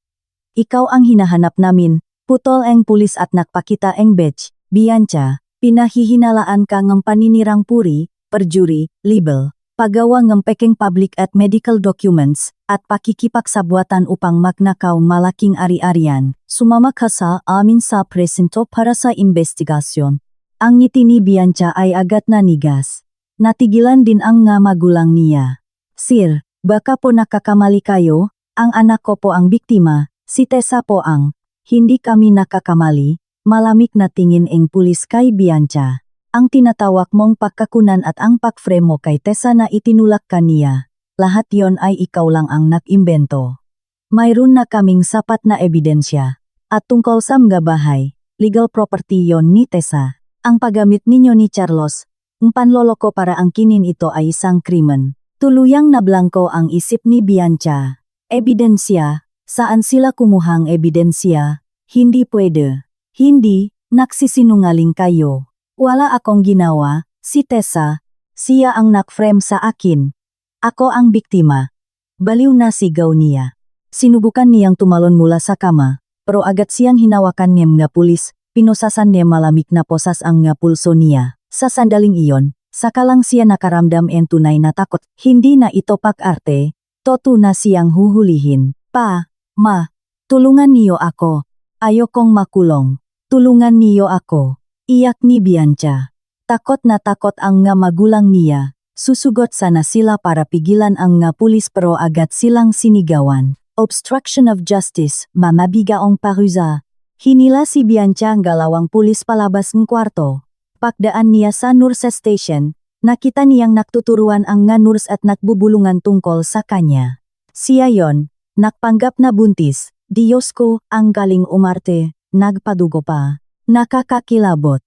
Ikaw ang hinahanap namin, putol ang pulis at nakpakita ang badge. Bianca, pinahihinalaan ka ng paninirang puri, perjury, libel, paggawa ng peking public at medical documents, at pakikipagsabuatan upang magnakaw malaking ari-arian. Sumama ka sa amin sa presinto para sa investigasyon. Ang ngiti ni Bianca ay agad nanigas. Natigilan din ang nga magulang niya. Sir, baka po nakakamali kayo, ang anak ko po ang biktima, si Tessa po ang. Hindi kami nakakamali, malamig na tingin ang pulis kay Bianca. Ang tinatawag mong pagkakunan at ang pagfremo kay Tessa na itinulak ka niya. Lahat yon ay ikaw lang ang nakimbento. Mayroon na kaming sapat na ebidensya. At tungkol sa mga bahay, legal property yon ni Tessa. Ang paggamit ninyo ni Carlos, ang panloloko para angkinin ito ay isang krimen. Tuluyang nablangko ang isip ni Bianca. Ebidensya, saan sila kumuhang ebidensya? Hindi pwede. Hindi, nagsisinungaling kayo. Wala akong ginawa, si Tessa, siya ang nakframe sa akin. Ako ang biktima. Baliw na sigaw niya. Sinubukan niyang tumalon mula sa kama, pero agad siyang hinawakan niya mga pulis, pinusasan niya malamig na posas ang nga pulso niya. Sa sandaling iyon, saka lang siya nakaramdam en tunay na takot. Hindi na ito pag-arte, toto na siyang huhulihin. Pa, ma, tulungan niyo ako. Ayokong makulong. Tulungan niyo ako. Iyak ni Bianca. Takot na takot ang nga magulang niya. Susugot sana sila para pigilan ang nga pulis pero agad silang sinigawan. Obstruction of justice, mamabigaong parusa. Hinila si Bianca ang galawang pulis palabas ng kwarto. Pagdaan niya sa nurse station, nakita niyang nagtuturuan ang nga nurse at nagbubulungan tungkol sa kanya. Siya yon, nakpanggap na buntis. Diyos ko, ang galing umarte, nagpadugo pa. Nakakakilabot.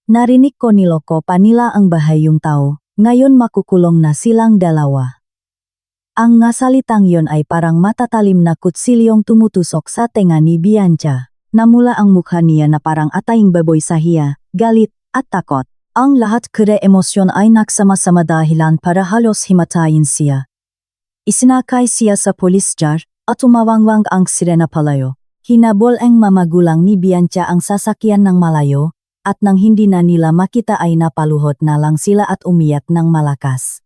Narinig ko niloko pa nila ang bahayong tao, ngayon makukulong na silang dalawa. Ang nga salitang yon ay parang matatalim na kutsilyong tumutusok sa tenga ni Bianca. Namula ang mukha niya na parang ataying baboy sa hiya, galit, at takot. Ang lahat kere emosyon ay nagsama-sama dahilan para halos himatayin siya. Isinakay siya sa police jar, at umawangwang ang sirena palayo. Hinabol ang mamagulang ni Bianca ang sasakyan ng malayo, at nang hindi na nila makita ay napaluhot na lang sila at umiyak ng malakas.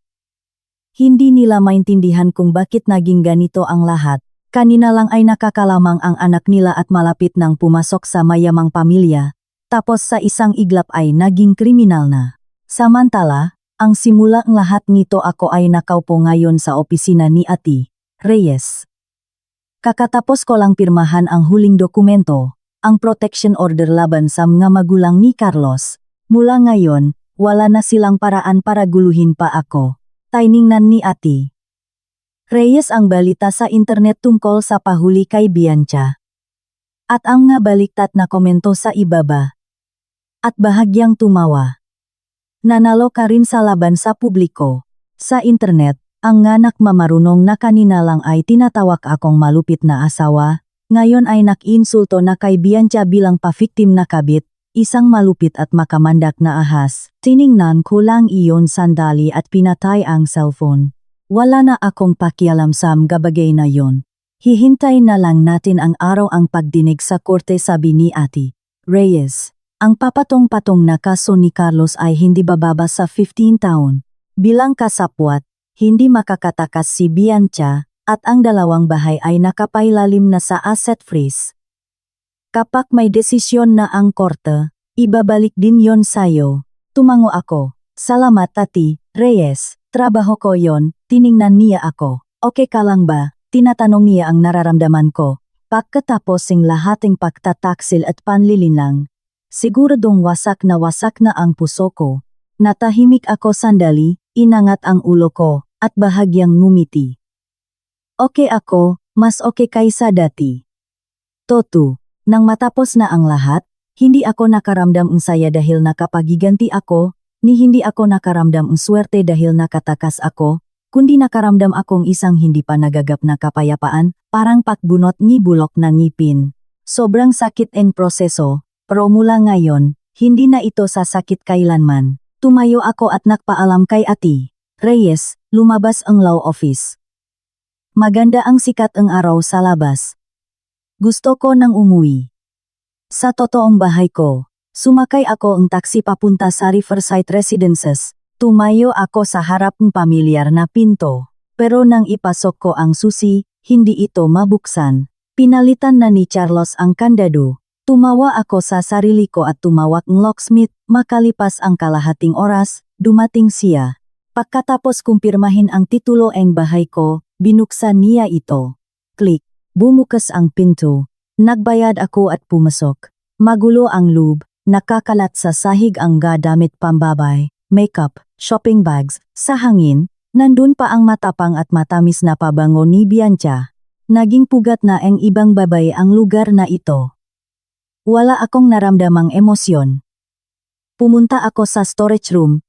Hindi nila maintindihan kung bakit naging ganito ang lahat. Kanina lang ay nakakalamang ang anak nila at malapit nang pumasok sa mayamang pamilya, tapos sa isang iglap ay naging kriminal na. Samantala, ang simula ng lahat nito ako ay nakaupo ngayon sa opisina ni Ati Reyes. Kakatapos ko lang pirmahan ang huling dokumento, ang protection order laban sa mga magulang ni Carlos. Mula ngayon, wala na silang paraan para guluhin pa ako. Tiningnan ni Ati Reyes ang balita sa internet tungkol sa pahuli kay Bianca. At ang nga baliktad na komento sa ibaba. At bahagyang tumawa. Nanalo ka rin sa laban sa publiko. Sa internet, ang nga nakmamarunong na kanina lang ay tinatawag akong malupit na asawa, ngayon ay nakinsulto na kay Bianca bilang pa-victim na kabit, isang malupit at makamandak na ahas. Tiningnan ko lang iyon sandali at pinatay ang cellphone. Wala na akong pakialam sa mga bagay na yon. Hihintay na lang natin ang araw ang pagdinig sa korte, sabi ni Ati Reyes. Ang papatong-patong na kaso ni Carlos ay hindi bababa sa 15 taon. Bilang kasapwat, hindi makakatakas si Bianca, at ang dalawang bahay ay nakapailalim na sa asset freeze. Kapag may desisyon na ang korte, ibabalik din yon sayo. Tumango ako. Salamat Ati Reyes, trabaho ko yon. Tiningnan niya ako. Okay ka lang ba? Tinatanong niya ang nararamdaman ko. Pagkatapos ng lahating pagtataksil at panlilinlang, siguradong wasak na ang puso ko. Natahimik ako sandali, inangat ang ulo ko, at bahagyang ngumiti. Okay ako, mas okay kaysa dati. Toto, nang matapos na ang lahat, hindi ako nakaramdam ng saya dahil nakapagiganti ako, ni hindi ako nakaramdam ng swerte dahil nakatakas ako, kundi nakaramdam akong isang hindi pa nagagap na kapayapaan, parang pakbunot ni bulok na ngipin. Sobrang sakit ang proseso, pero mula ngayon, hindi na ito sasakit kailanman. Tumayo ako at nakpaalam kay Ati Reyes, lumabas ang law office. Maganda ang sikat ang araw sa labas. Gusto ko nang umuwi. Sa totoong bahay ko, sumakay ako ang taksi papunta sa Riverside Residences. Tumayo ako sa harap ng pamilyar na pinto. Pero nang ipasok ko ang susi, hindi ito mabuksan. Pinalitan na ni Carlos ang kandado. Tumawa ako sa sarili ko at tumawag ng locksmith. Makalipas ang kalahating oras, dumating siya. Pagkatapos kumpirmahin ang titulo ng bahay ko, binuksan niya ito. Click. Bumukas ang pinto. Nagbayad ako at pumasok. Magulo ang loob. Nakakalat sa sahig ang gamit pambabay, makeup, shopping bags. Sa hangin, nandun pa ang matapang at matamis na pabango ni Bianca. Naging pugat na ang ibang babae ang lugar na ito. Wala akong naramdamang emosyon. Pumunta ako sa storage room.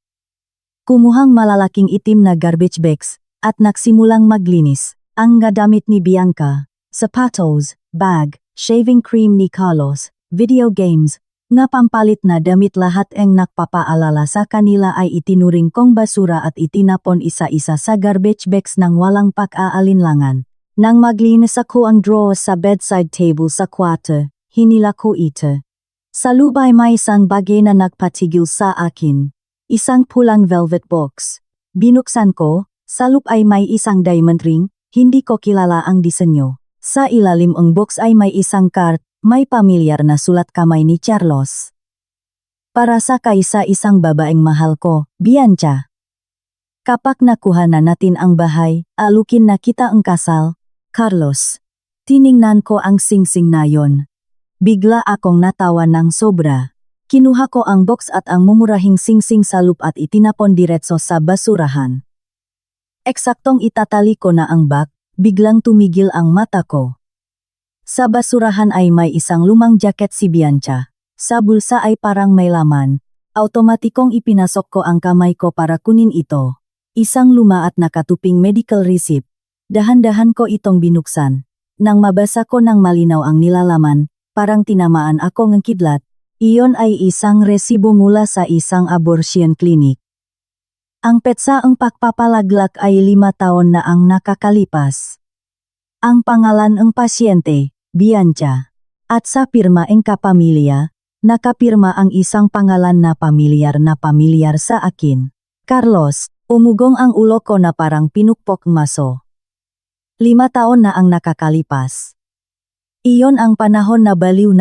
Kumuhang malalaking itim na garbage bags at nagsimulang maglinis. Ang gamit ni Bianca, sapatos, bag, shaving cream ni Carlos, video games, nga pampalit na damit lahat ang nakpapaalala sa kanila ay itinuring kong basura at itinapon isa-isa sa garbage bags ng walang pag-aalinlangan. Nang maglinis ako ang drawer sa bedside table sa kwarto, hinila ko ito. Sa loob ay may isang bagay na nagpatigil sa akin. Isang pulang velvet box. Binuksan ko, sa loob ay may isang diamond ring, hindi ko kilala ang disenyo. Sa ilalim ng box ay may isang card. May pamilyar na sulat kamay ni Carlos. Para sa kaisa-isang babaeng mahal ko, Bianca. Kapag nakuha na natin ang bahay, alukin na kita ang kasal, Carlos. Tiningnan ko ang singsing na yon. Bigla akong natawa ng sobra. Kinuha ko ang box at ang mumurahing singsing sa loop at itinapon diretso sa basurahan. Eksaktong itatali ko na ang bag, biglang tumigil ang mata ko. Sa basurahan ay may isang lumang jacket si Bianca. Sa bulsa ay parang may laman. Automatikong ipinasok ko ang kamay ko para kunin ito. Isang luma at nakatuping medical receipt. Dahan-dahan ko itong binuksan. Nang mabasa ko ng malinaw ang nilalaman, parang tinamaan ako ng kidlat. Iyon ay isang resibo mula sa isang abortion clinic. Ang petsa ang pagpapalaglak ay 5 taon na ang nakakalipas. Ang pangalan ng pasyente, Bianca. At sa pirma ng kapamilya, nakapirma ang isang pangalan na pamilyar sa akin. Carlos, umugong ang ulo ko na parang pinukpok maso. 5 taon na ang nakakalipas. Iyon ang panahon na baliw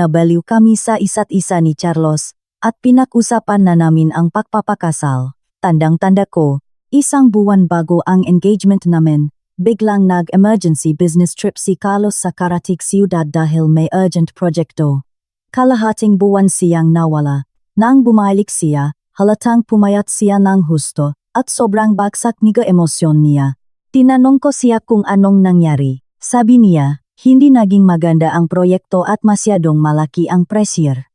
kami sa isa't isa ni Carlos, at pinag-usapan na namin ang pagpapakasal. Tandang-tanda ko, 1 buwan bago ang engagement namin. Biglang nag-emergency business trip si Carlos sa Karatig Ciudad dahil may urgent proyekto. Kalahating buwan siyang nawala. Nang bumalik siya, halatang pumayat siya ng husto, at sobrang bagsak niya emosyon niya. Tinanong ko siya kung anong nangyari. Sabi niya, hindi naging maganda ang proyekto at masyadong malaki ang pressure.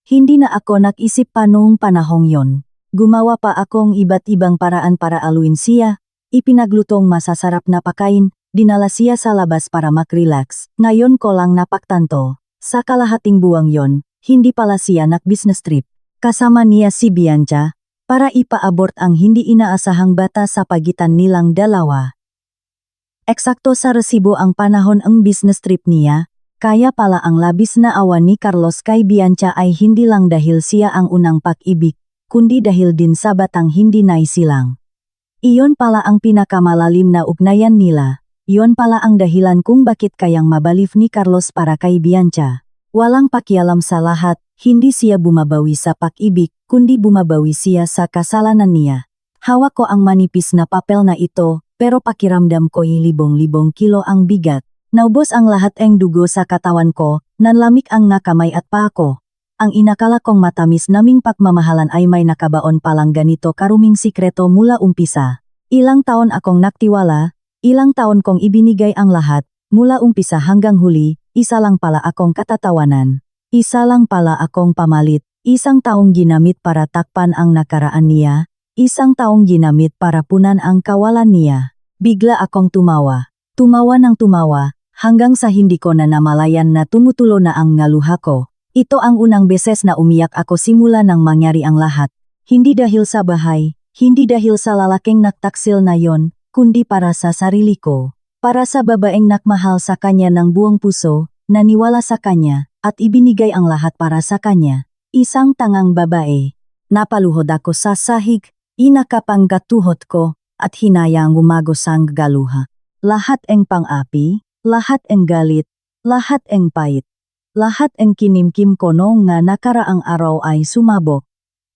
Hindi na ako nag-isip pa noong panahong yon. Gumawa pa akong iba't ibang paraan para aluin siya. Ipinaglutong masasarap na pakain, dinala siya sa labas para mag-relax. Ngayon ko lang napagtanto, sa kalahating buwang yon, hindi pala siya nag-business trip. Kasama niya si Bianca, para ipa-abort ang hindi inaasahang bata sa pagitan nilang dalawa. Eksakto sa resibo ang panahon ang business trip niya, kaya pala ang labis na awa ni Carlos kay Bianca ay hindi lang dahil siya ang unang pag-ibig, kundi dahil din sa batang hindi naisilang. Iyon pala ang pinakamalalim na ugnayan nila. Iyon pala ang dahilan kung bakit kayang mabalif ni Carlos para kay Bianca. Walang pakialam sa lahat, hindi siya bumabawi sa pag-ibig, kundi bumabawi siya sa kasalanan niya. Hawak ko ang manipis na papel na ito, pero pakiramdam ko'y libong-libong kilo ang bigat. Naubos ang lahat ng dugo sa katawan ko, nanlamig ang nakamay at paa ko. Ang inakala kong matamis naming pagmamahalan ay may nakabaon palang ganito karuming sikreto mula umpisa. Ilang taon akong naktiwala, ilang taon kong ibinigay ang lahat, mula umpisa hanggang huli, isa lang pala akong katatawanan. Isa lang pala akong pamalit, 1 taong ginamit para takpan ang nakaraan niya, 1 taong ginamit para punan ang kawalan niya. Bigla akong tumawa. Tumawa ng tumawa, hanggang sa hindi ko na namalayan na tumutulo na ang ngaluha ko. Ito ang unang beses na umiyak ako simula nang mangyari ang lahat. Hindi dahil sa bahay, hindi dahil sa lalaking nagtaksil na yon, kundi para sa sarili ko. Para sa babaeng nakmahal sa kanya ng buong puso, naniwala sa kanya, at ibinigay ang lahat para sa kanya. Isang tangang babae. Napaluhod ako sa sahig, inakapanggatuhot ko, at hinayang umagos ang galuha. Lahat ang pang-api, lahat ang galit, lahat ang pait. Lahat ang kinimkim ko noong nga nakaraang araw ay sumabog.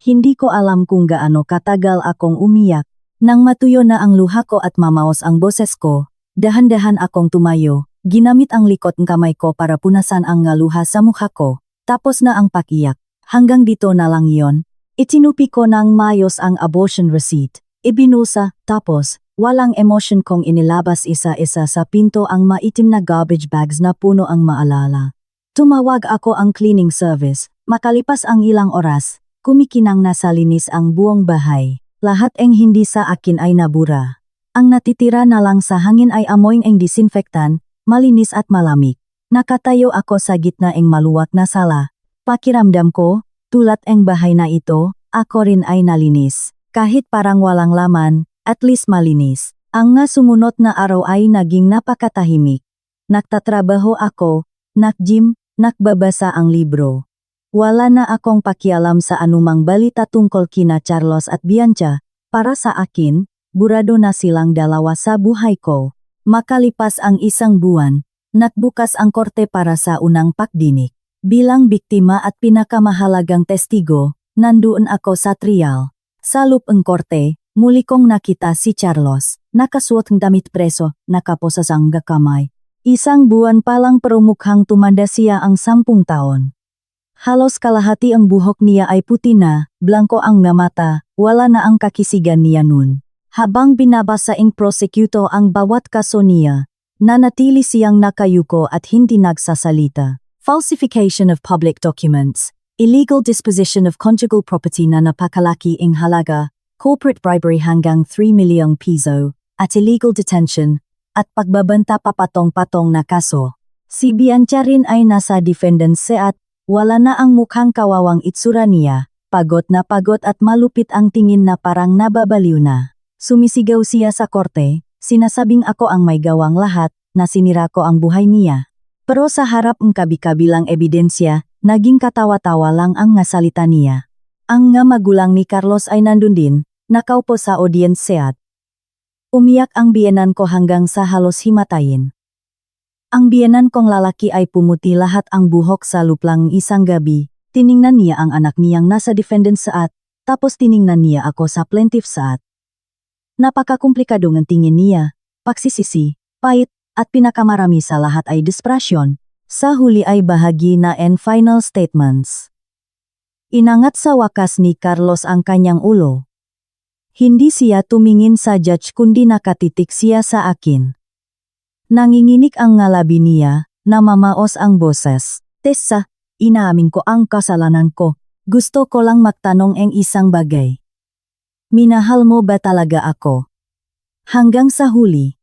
Hindi ko alam kung gaano katagal akong umiyak. Nang matuyo na ang luha ko at mamaos ang boses ko, dahan-dahan akong tumayo, ginamit ang likod ng kamay ko para punasan ang luha sa mukha ko. Tapos na ang pakiyak. Hanggang dito na lang yon. Itinupi ko ng mayos ang abortion receipt. Ibinusa, tapos, walang emosyon kong inilabas isa-isa sa pinto ang maitim na garbage bags na puno ang maalala. Tumawag ako ang cleaning service. Makalipas ang ilang oras, kumikinang nasa linis ang buong bahay. Lahat ang hindi sa akin ay nabura. Ang natitira na lang sa hangin ay amoy ng disinfektan, malinis at malamig. Nakatayo ako sa gitna ng maluwag na sala. Pakiramdam ko, tulad ang bahay na ito, ako rin ay nalinis. Kahit parang walang laman, at least malinis. Ang nga sumunod na araw ay naging napakatahimik. Nagtatrabaho ako, nag-gym, nagbabasa ang libro. Wala na akong pakialam sa anumang balita tungkol kina Carlos at Bianca. Para sa akin, burado na silang dalawa sa buhay ko. Makalipas ang isang buwan, nagbukas ang korte para sa unang pagdinig. Bilang biktima at pinakamahalagang testigo, nandoon ako sa trial. Sa loob ng korte, muli kong nakita si Carlos. Nakasuot ng damit preso, nakaposas ang kamay. Isang buwan palang pero mukhang tumanda siya ang 10 taon. Halos kalahati ang buhok niya ay puti na, blanko ang mata, wala na ang kakisigan niya nun. Habang binabasa ng prosecutor ang bawat kaso niya, nanatili siyang nakayuko at hindi nagsasalita. Falsification of public documents, illegal disposition of conjugal property na napakalaki ang halaga, corporate bribery hanggang 3 milyong piso, at illegal detention, at pagbabanta papatong-patong na kaso. Si Bianca rin ay nasa defendant's seat. Wala na ang mukhang kawawang itsura niya, pagod at malupit ang tingin na parang nababaliw na. Sumisigaw siya sa korte, sinasabing ako ang may gawang lahat, na sinira ko ang buhay niya. Pero sa harap ng kabi-kabilang ebidensya, naging katawa-tawa lang ang ngasalita niya. Ang nga magulang ni Carlos ay nandun din, nakaupo sa audience seat. Umiyak ang biyenan ko hanggang sa halos himatayin. Ang biyenan kong lalaki ay pumuti lahat ang buhok sa luplang isang gabi. Tiningnan niya ang anak niyang nasa defendant's seat, tapos tiningnan niya ako sa plaintiff's seat. Napakakomplikado ng tingin niya, pagsisisi, pait, at pinakamarami sa lahat ay desperasyon. Sa huli ay bahagi na and final statements. Inangat sa wakas ni Carlos ang kanyang ulo. Hindi siya tumingin sa judge kundi nakatitik siya sa akin. Nanginginig ang ngalabi niya, namamaos ang boses. Tessa, inaamin ko ang kasalanan ko. Gusto ko lang magtanong ang isang bagay. Minahal mo ba talaga ako? Hanggang sa huli.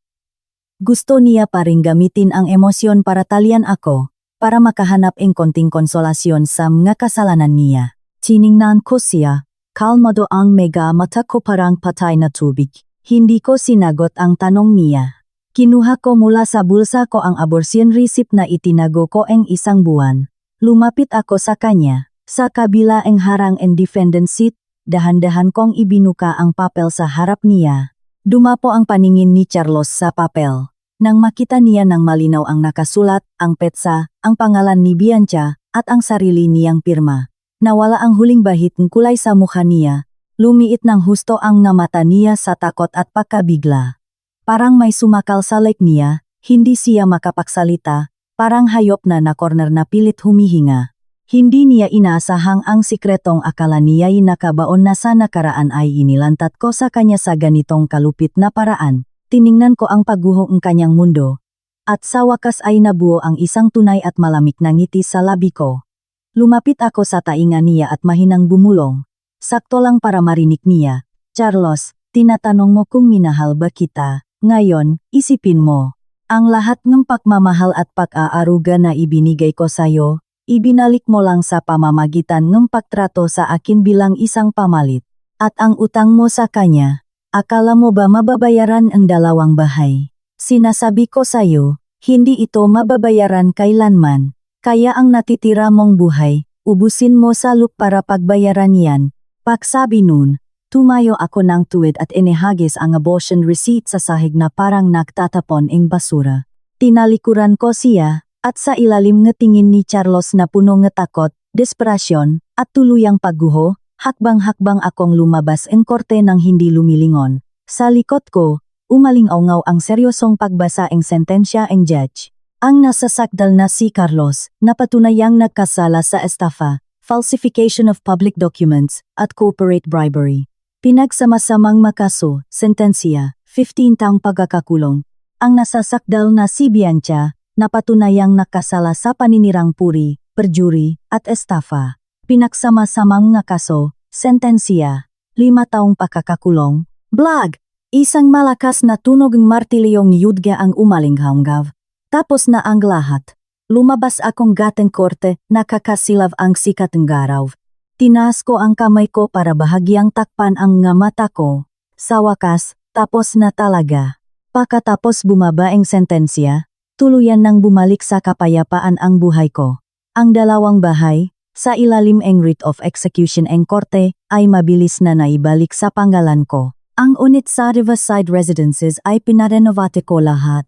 Gusto niya pa rin gamitin ang emosyon para talian ako, para makahanap ng konting konsolasyon sa mga kasalanan niya. Tiningnan ko siya, kalmado ang mega mata ko parang patay na tubig. Hindi ko sinagot ang tanong niya. Kinuha ko mula sa bulsa ko ang abortion receipt na itinago ko ang isang buwan. Lumapit ako sa kanya. Sa kabila ang harang and defendant's seat, dahan-dahan kong ibinuka ang papel sa harap niya. Dumapo ang paningin ni Carlos sa papel. Nang makita niya ng malinaw ang nakasulat, ang petsa, ang pangalan ni Bianca, at ang sarili niyang pirma. Nawala ang huling bahit ng kulay sa mukha niya. Lumiit ng husto ang mata niya sa takot at pagkabigla. Parang may sumakal sa leg niya, hindi siya makapagsalita, parang hayop na na-corner na pilit humihinga. Hindi niya inaasahang ang sikretong akala niya'y nakabaon na sa nakaraan ay inilantat ko sa kanya sa ganitong kalupit na paraan. Tiningnan ko ang pagguho ng kanyang mundo. At sa wakas ay nabuo ang isang tunay at malamig na ngiti sa labi ko. Lumapit ako sa tainga niya at mahinang bumulong. Sakto lang para marinig niya. Carlos, tinatanong mo kung minahal ba kita. Ngayon, isipin mo, ang lahat ng pagmamahal at pag-aaruga na ibinigay ko sa'yo, ibinalik mo lang sa pamamagitan ng pagtrato sa akin bilang isang pamalit. At ang utang mo sa kanya, akala mo ba mababayaran ang 2 bahay? Sinasabi ko sa'yo, Hindi ito mababayaran kailanman. Kaya ang natitira mong buhay, ubusin mo sa loop para pagbayaran yan. Pagsabi nun, tumayo ako ng tuwid at inihagis ang abortion receipt sa sahig na parang nagtatapon ng basura. Tinalikuran ko siya, at sa ilalim ng tingin ni Carlos na puno ng takot, desperasyon, at tuluyang pagguho, hakbang-hakbang akong lumabas ng korte nang hindi lumilingon. Sa likod ko, umalingaw ang seryosong pagbasa ng sentensya ng judge. Ang nasasakdal na si Carlos, napatunayang nagkasala sa estafa, falsification of public documents, at corporate bribery. Pinagsama-samang makaso, sentensya, 15 taong pagkakakulong. Ang nasasakdal na si Bianca, napatunayang nakasala sa paninirang puri, perjury, at estafa. Pinagsama-samang nga kaso, sentensya, 5 taong pagkakakulong. Blag! Isang malakas na tunog ng martilyong yudga ang umalinghanggaw. Tapos na ang lahat. Lumabas akong gateng korte, nakakasilav ang sikat ng garaw. Tinaas ko ang kamay ko para bahagyang takpan ang nga mata ko. Sa wakas, tapos na talaga. Pagkatapos bumaba ang sentensya, tuluyan nang bumalik sa kapayapaan ang buhay ko. Ang dalawang bahay, sa ilalim ng writ of execution ng korte, ay mabilis na naibalik sa pangalan ko. Ang unit sa Riverside Residences ay pinarenovate ko lahat.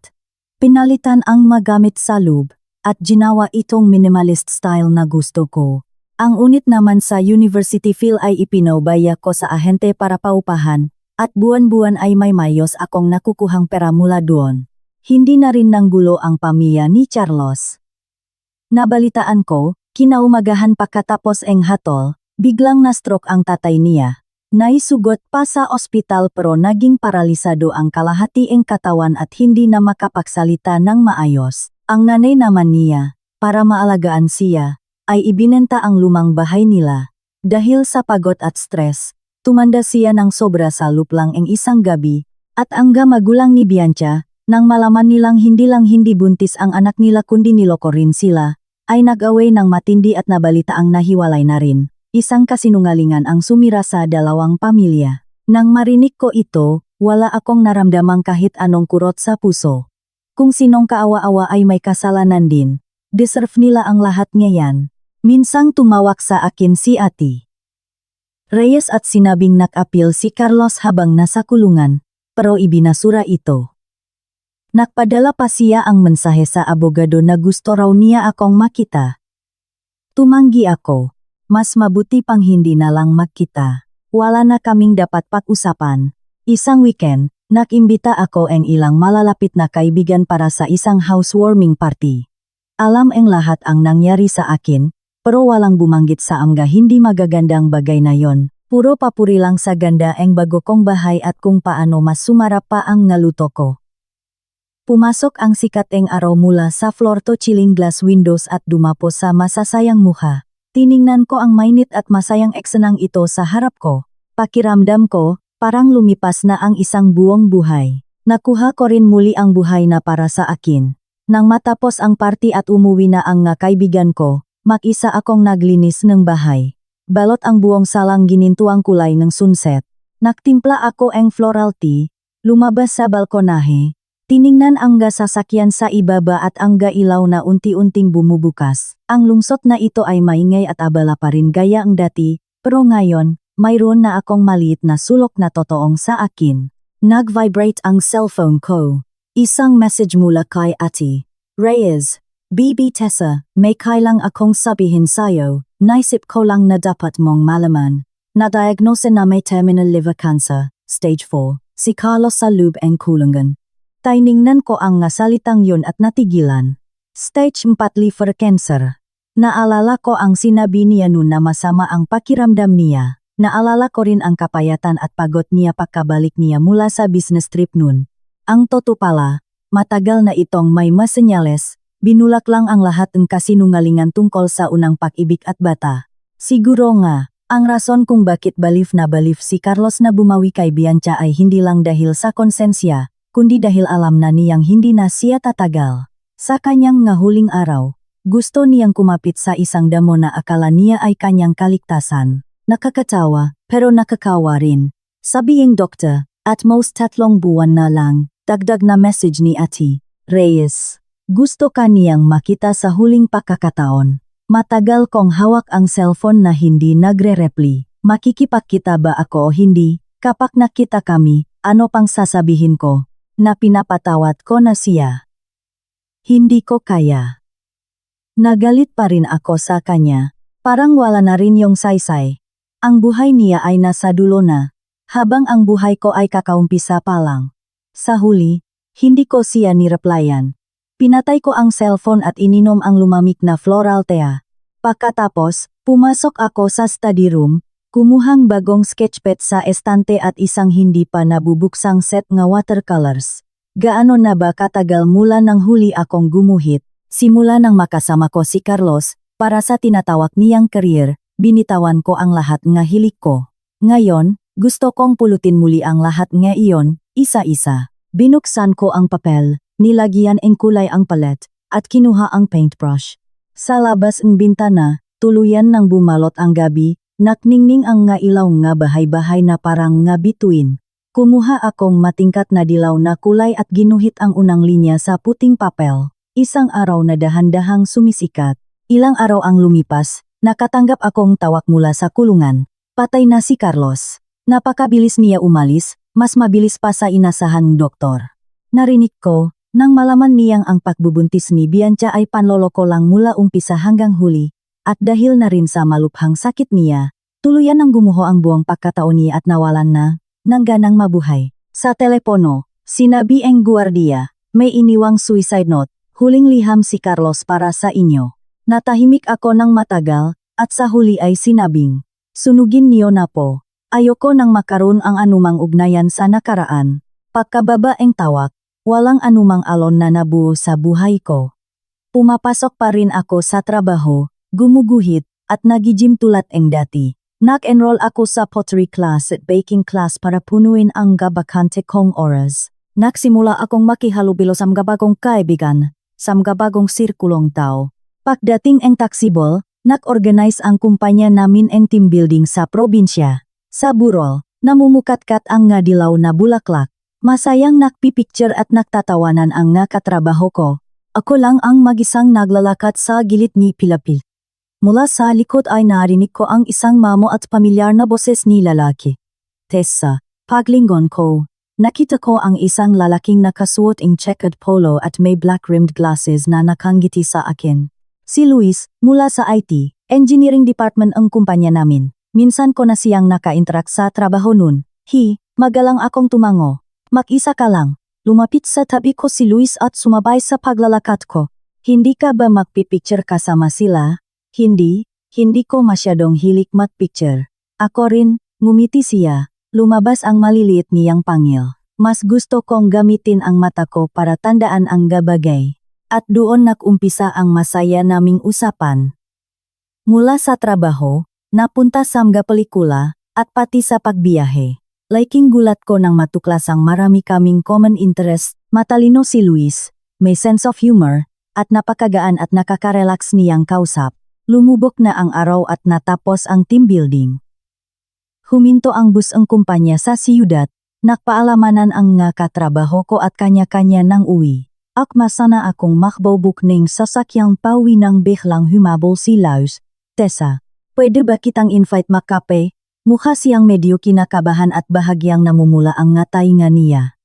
Pinalitan ang magamit sa loob, at ginawa itong minimalist style na gusto ko. Ang unit naman sa University Feel ay ipinaubaya ko sa ahente para paupahan, at buwan-buwan ay may mayos akong nakukuhang pera mula doon. Hindi na rin nanggulo ang pamilya ni Carlos. Nabalitaan ko, kinaumagahan pagkatapos ng hatol, biglang na-stroke ang tatay niya. Naisugot pa sa ospital pero naging paralisado ang kalahati ng katawan at hindi na makapagsalita ng maayos. Ang nanay naman niya, para maalagaan siya, ay ibinenta ang lumang bahay nila. Dahil sa pagod at stress, tumanda siya ng sobra sa luplang ng isang gabi, at ang magulang ni Bianca, nang malaman nilang hindi buntis ang anak nila kundi niloko rin sila, ay nag-away ng matindi at nabalita ang nahiwalay na rin. Isang kasinungalingan ang sumira sa dalawang pamilya. Nang marinig ko ito, wala akong naramdamang kahit anong kurot sa puso. Kung sinong kaawa-awa ay may kasalanan din. Deserve nila ang lahat ngayon. Minsang tumawak sa akin si Ate Reyes at sinabing nak-appeal si Carlos habang nasa kulungan, pero ibinasura ito. Nakpadala pa siya ang mensahe sa abogado na gusto raw niya akong makita. Tumanggi ako. Mas mabuti pang hindi na lang magkita. Wala na kaming dapat pag-usapan. Isang weekend, nakimbita ako ng ilang malalapit na kaibigan para sa isang housewarming party. Alam ang lahat ang nangyari sa akin, pero walang bumanggit sa amga hindi magagandang bagay na yon. Puro papuri lang sa ganda ang bago kong bahay at kung paano mas sumarap pa ang ngaluto ko. Pumasok ang sikat ng araw mula sa floor to chilling glass windows at dumapo sa masasayang mukha. Tiningnan ko ang mainit at masayang eksenang ito sa harap ko. Pakiramdam ko, parang lumipas na ang isang buong buhay. Nakuha ko rin muli ang buhay na para sa akin. Nang matapos ang party at umuwi na ang kaibigan ko, mag-isa akong naglinis ng bahay. Balot ang buong salang ginintuang kulay ng sunset. Nagtimpla ako ng floral tea, lumabas sa balkonahe. Tiningnan ang sasakyan sa ibaba at ang ilaw na unti-unting bumubukas. Ang lungsot na ito ay maingay at abala pa rin gaya ang dati, pero ngayon, mayroon na akong maliit na sulok na totoong sa akin. Nag-vibrate ang cellphone ko. Isang message mula kay Ate Reyes. Bibi Tessa, may kailang akong sabihin sa'yo, naisip ko lang na dapat mong malaman. Na-diagnose na may terminal liver cancer, stage 4, si Carlos sa loob ng kulungan. Tiningnan ko ang salitang yun at natigilan. Stage 4 liver cancer. Naalala ko ang sinabi niya noon na masama ang pakiramdam niya. Naalala ko rin ang kapayatan at pagod niya pagkabalik niya mula sa business trip noon. Ang totoo pala, matagal na itong may masenyales, binulak lang ang lahat ng kasinungalingan tungkol sa unang pag-ibig at bata. Siguro nga, ang rason kung bakit baliw na baliw si Carlos na bumawi kay Bianca ay hindi lang dahil sa konsensya, kundi dahil alam na niyang hindi na siya tatagal. Sa kanyang huling araw, gusto niyang kumapit sa isang damo na akala niya ay kanyang kaligtasan. Nakakatawa, pero nakakawa rin. Sabihing doktor, at most 3 buwan na lang, dagdag na message ni Ate Reyes. Gusto ka niyang makita sa huling pagkakataon. Matagal kong hawak ang cellphone na hindi nagre-reply. Makikipagkita ba ako o hindi? Kapag nakita kami, ano pang sasabihin ko? Na pinapatawad ko na siya. Hindi ko kaya. Nagalit pa rin ako sa kanya. Parang wala na rin yung saysay. Ang buhay niya ay nasa dulo na, habang ang buhay ko ay kakaumpisa pa lang. Sa huli, hindi ko siya nireplyan. Pinatay ko ang cellphone at ininom ang lumamig na floral tea. Pagkatapos, pumasok ako sa study room, kumuhang bagong sketchpad sa estante at isang hindi pa nabubuksang set ng watercolors. Gaano na ba katagal mula nang huli akong gumuhit? Simula nang makasama ko si Carlos, para sa tinatawag niyang career, binitawan ko ang lahat ng hilig ko. Ngayon, gusto kong pulutin muli ang lahat ng iyon, isa-isa. Binuksan ko ang papel, nilagyan ng kulay ang palet, at kinuha ang paintbrush. Sa labas ng bintana, tuluyan nang bumalot ang gabi, nakningning ang nga ilaw nga bahay-bahay na parang nga bituin. Kumuha akong matingkat na dilaw na kulay at ginuhit ang unang linya sa puting papel. Isang araw na dahan-dahang sumisikat. Ilang araw ang lumipas, nakatanggap akong tawag mula sa kulungan. Patay na si Carlos. Napakabilis niya umalis, mas mabilis pa sa inasahan ng doktor. Narinig ko, nang malaman niyang ang pagbubuntis ni Bianca ay panloloko lang mula umpisa hanggang huli, at dahil na rin sa malubhang sakit niya, tuluyan nang gumuho ang buong pagkataon niya at nawalan na ng ganang mabuhay. Sa telepono, sinabi ang guardia, may iniwang suicide note, huling liham si Carlos para sa inyo. Natahimik ako ng matagal, at sa huli ay sinabing, sunugin niyo na po. Ayoko nang makaroon ang anumang ugnayan sa nakaraan. Pagkababa ang tawag, walang anumang alon na nabuo sa buhay ko. Pumapasok pa rin ako sa trabaho, gumuguhit, at nagijim tulad ang dati. Nag-enroll ako sa pottery class at baking class para punuin ang gabakante kong oras. Nagsimula akong makihalubilo sa mga bagong kaibigan, sa mga bagong sirkulong tao. Pagdating ang taxable, nag-organize ang kumpanya namin ang team building sa probinsya. Sa burol, namumukatkat ang nga dilaw na bulaklak. Masayang nakpipicture at nagtatawanan ang nga katrabaho ko. Ako lang ang mag-isang naglalakat sa gilid ni Pilapil. Mula sa likod ay narinig ko ang isang mamo at pamilyar na boses ni lalaki. Tessa, paglingon ko, nakita ko ang isang lalaking nakasuot ng checkered polo at may black-rimmed glasses na nakangiti sa akin. Si Luis, mula sa IT, engineering department ang kumpanya namin. Minsan ko na siyang naka-interact sa trabaho nun. Magalang akong tumango. Mag-isa ka lang. Lumapit sa tabi ko si Luis at sumabay sa paglalakat ko. Hindi ka ba magpipicture kasama sila? Hindi ko masyadong hilig mag-picture. Ako rin, ngumiti siya, lumabas ang maliliit niyang pangil. Mas gusto kong gamitin ang mata ko para tandaan ang gabagay. At doon nag-umpisa ang masaya naming usapan. Mula sa trabaho, napunta sa mga pelikula, at pati sa pagbiyahe. Liking gulat ko nang matuklasang marami kaming common interest, matalino si Luis, may sense of humor, at napakagaan at nakaka-relax niyang kausap. Lumubok na ang araw at natapos ang team building. Huminto ang bus ang kumpanya sa siyudad, nakpaalamanan ang nga katrabaho ko at kanya-kanya ng uwi. Akmasa na akong makbobok ng sasakyang pauwi nang biglang humabol si Laus. Tessa, pwede ba kitang invite makape? Mukha siyang medyo kinakabahan at bahagyang namumula ang ngatainga niya.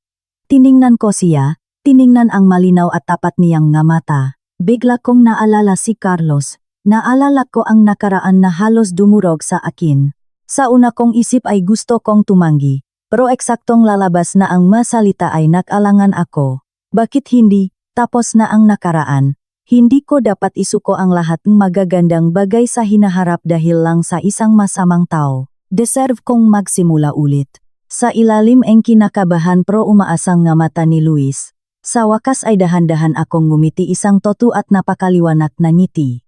Tiningnan ko siya, tiningnan ang malinaw at tapat niyang nga mata. Bigla kong naalala si Carlos. Naalala ko ang nakaraan na halos dumurog sa akin. Sa una kong isip ay gusto kong tumanggi, pero eksaktong lalabas na ang masalita ay nag-alangan ako. Bakit hindi, tapos na ang nakaraan, hindi ko dapat isuko ang lahat ng magagandang bagay sa hinaharap dahil lang sa isang masamang tao. Deserve kong magsimula ulit. Sa ilalim ang kinakabahan pero umaasang nga mata ni Luis. Sa wakas ay dahan-dahan akong ngumiti isang totu at napakaliwanag na ngiti.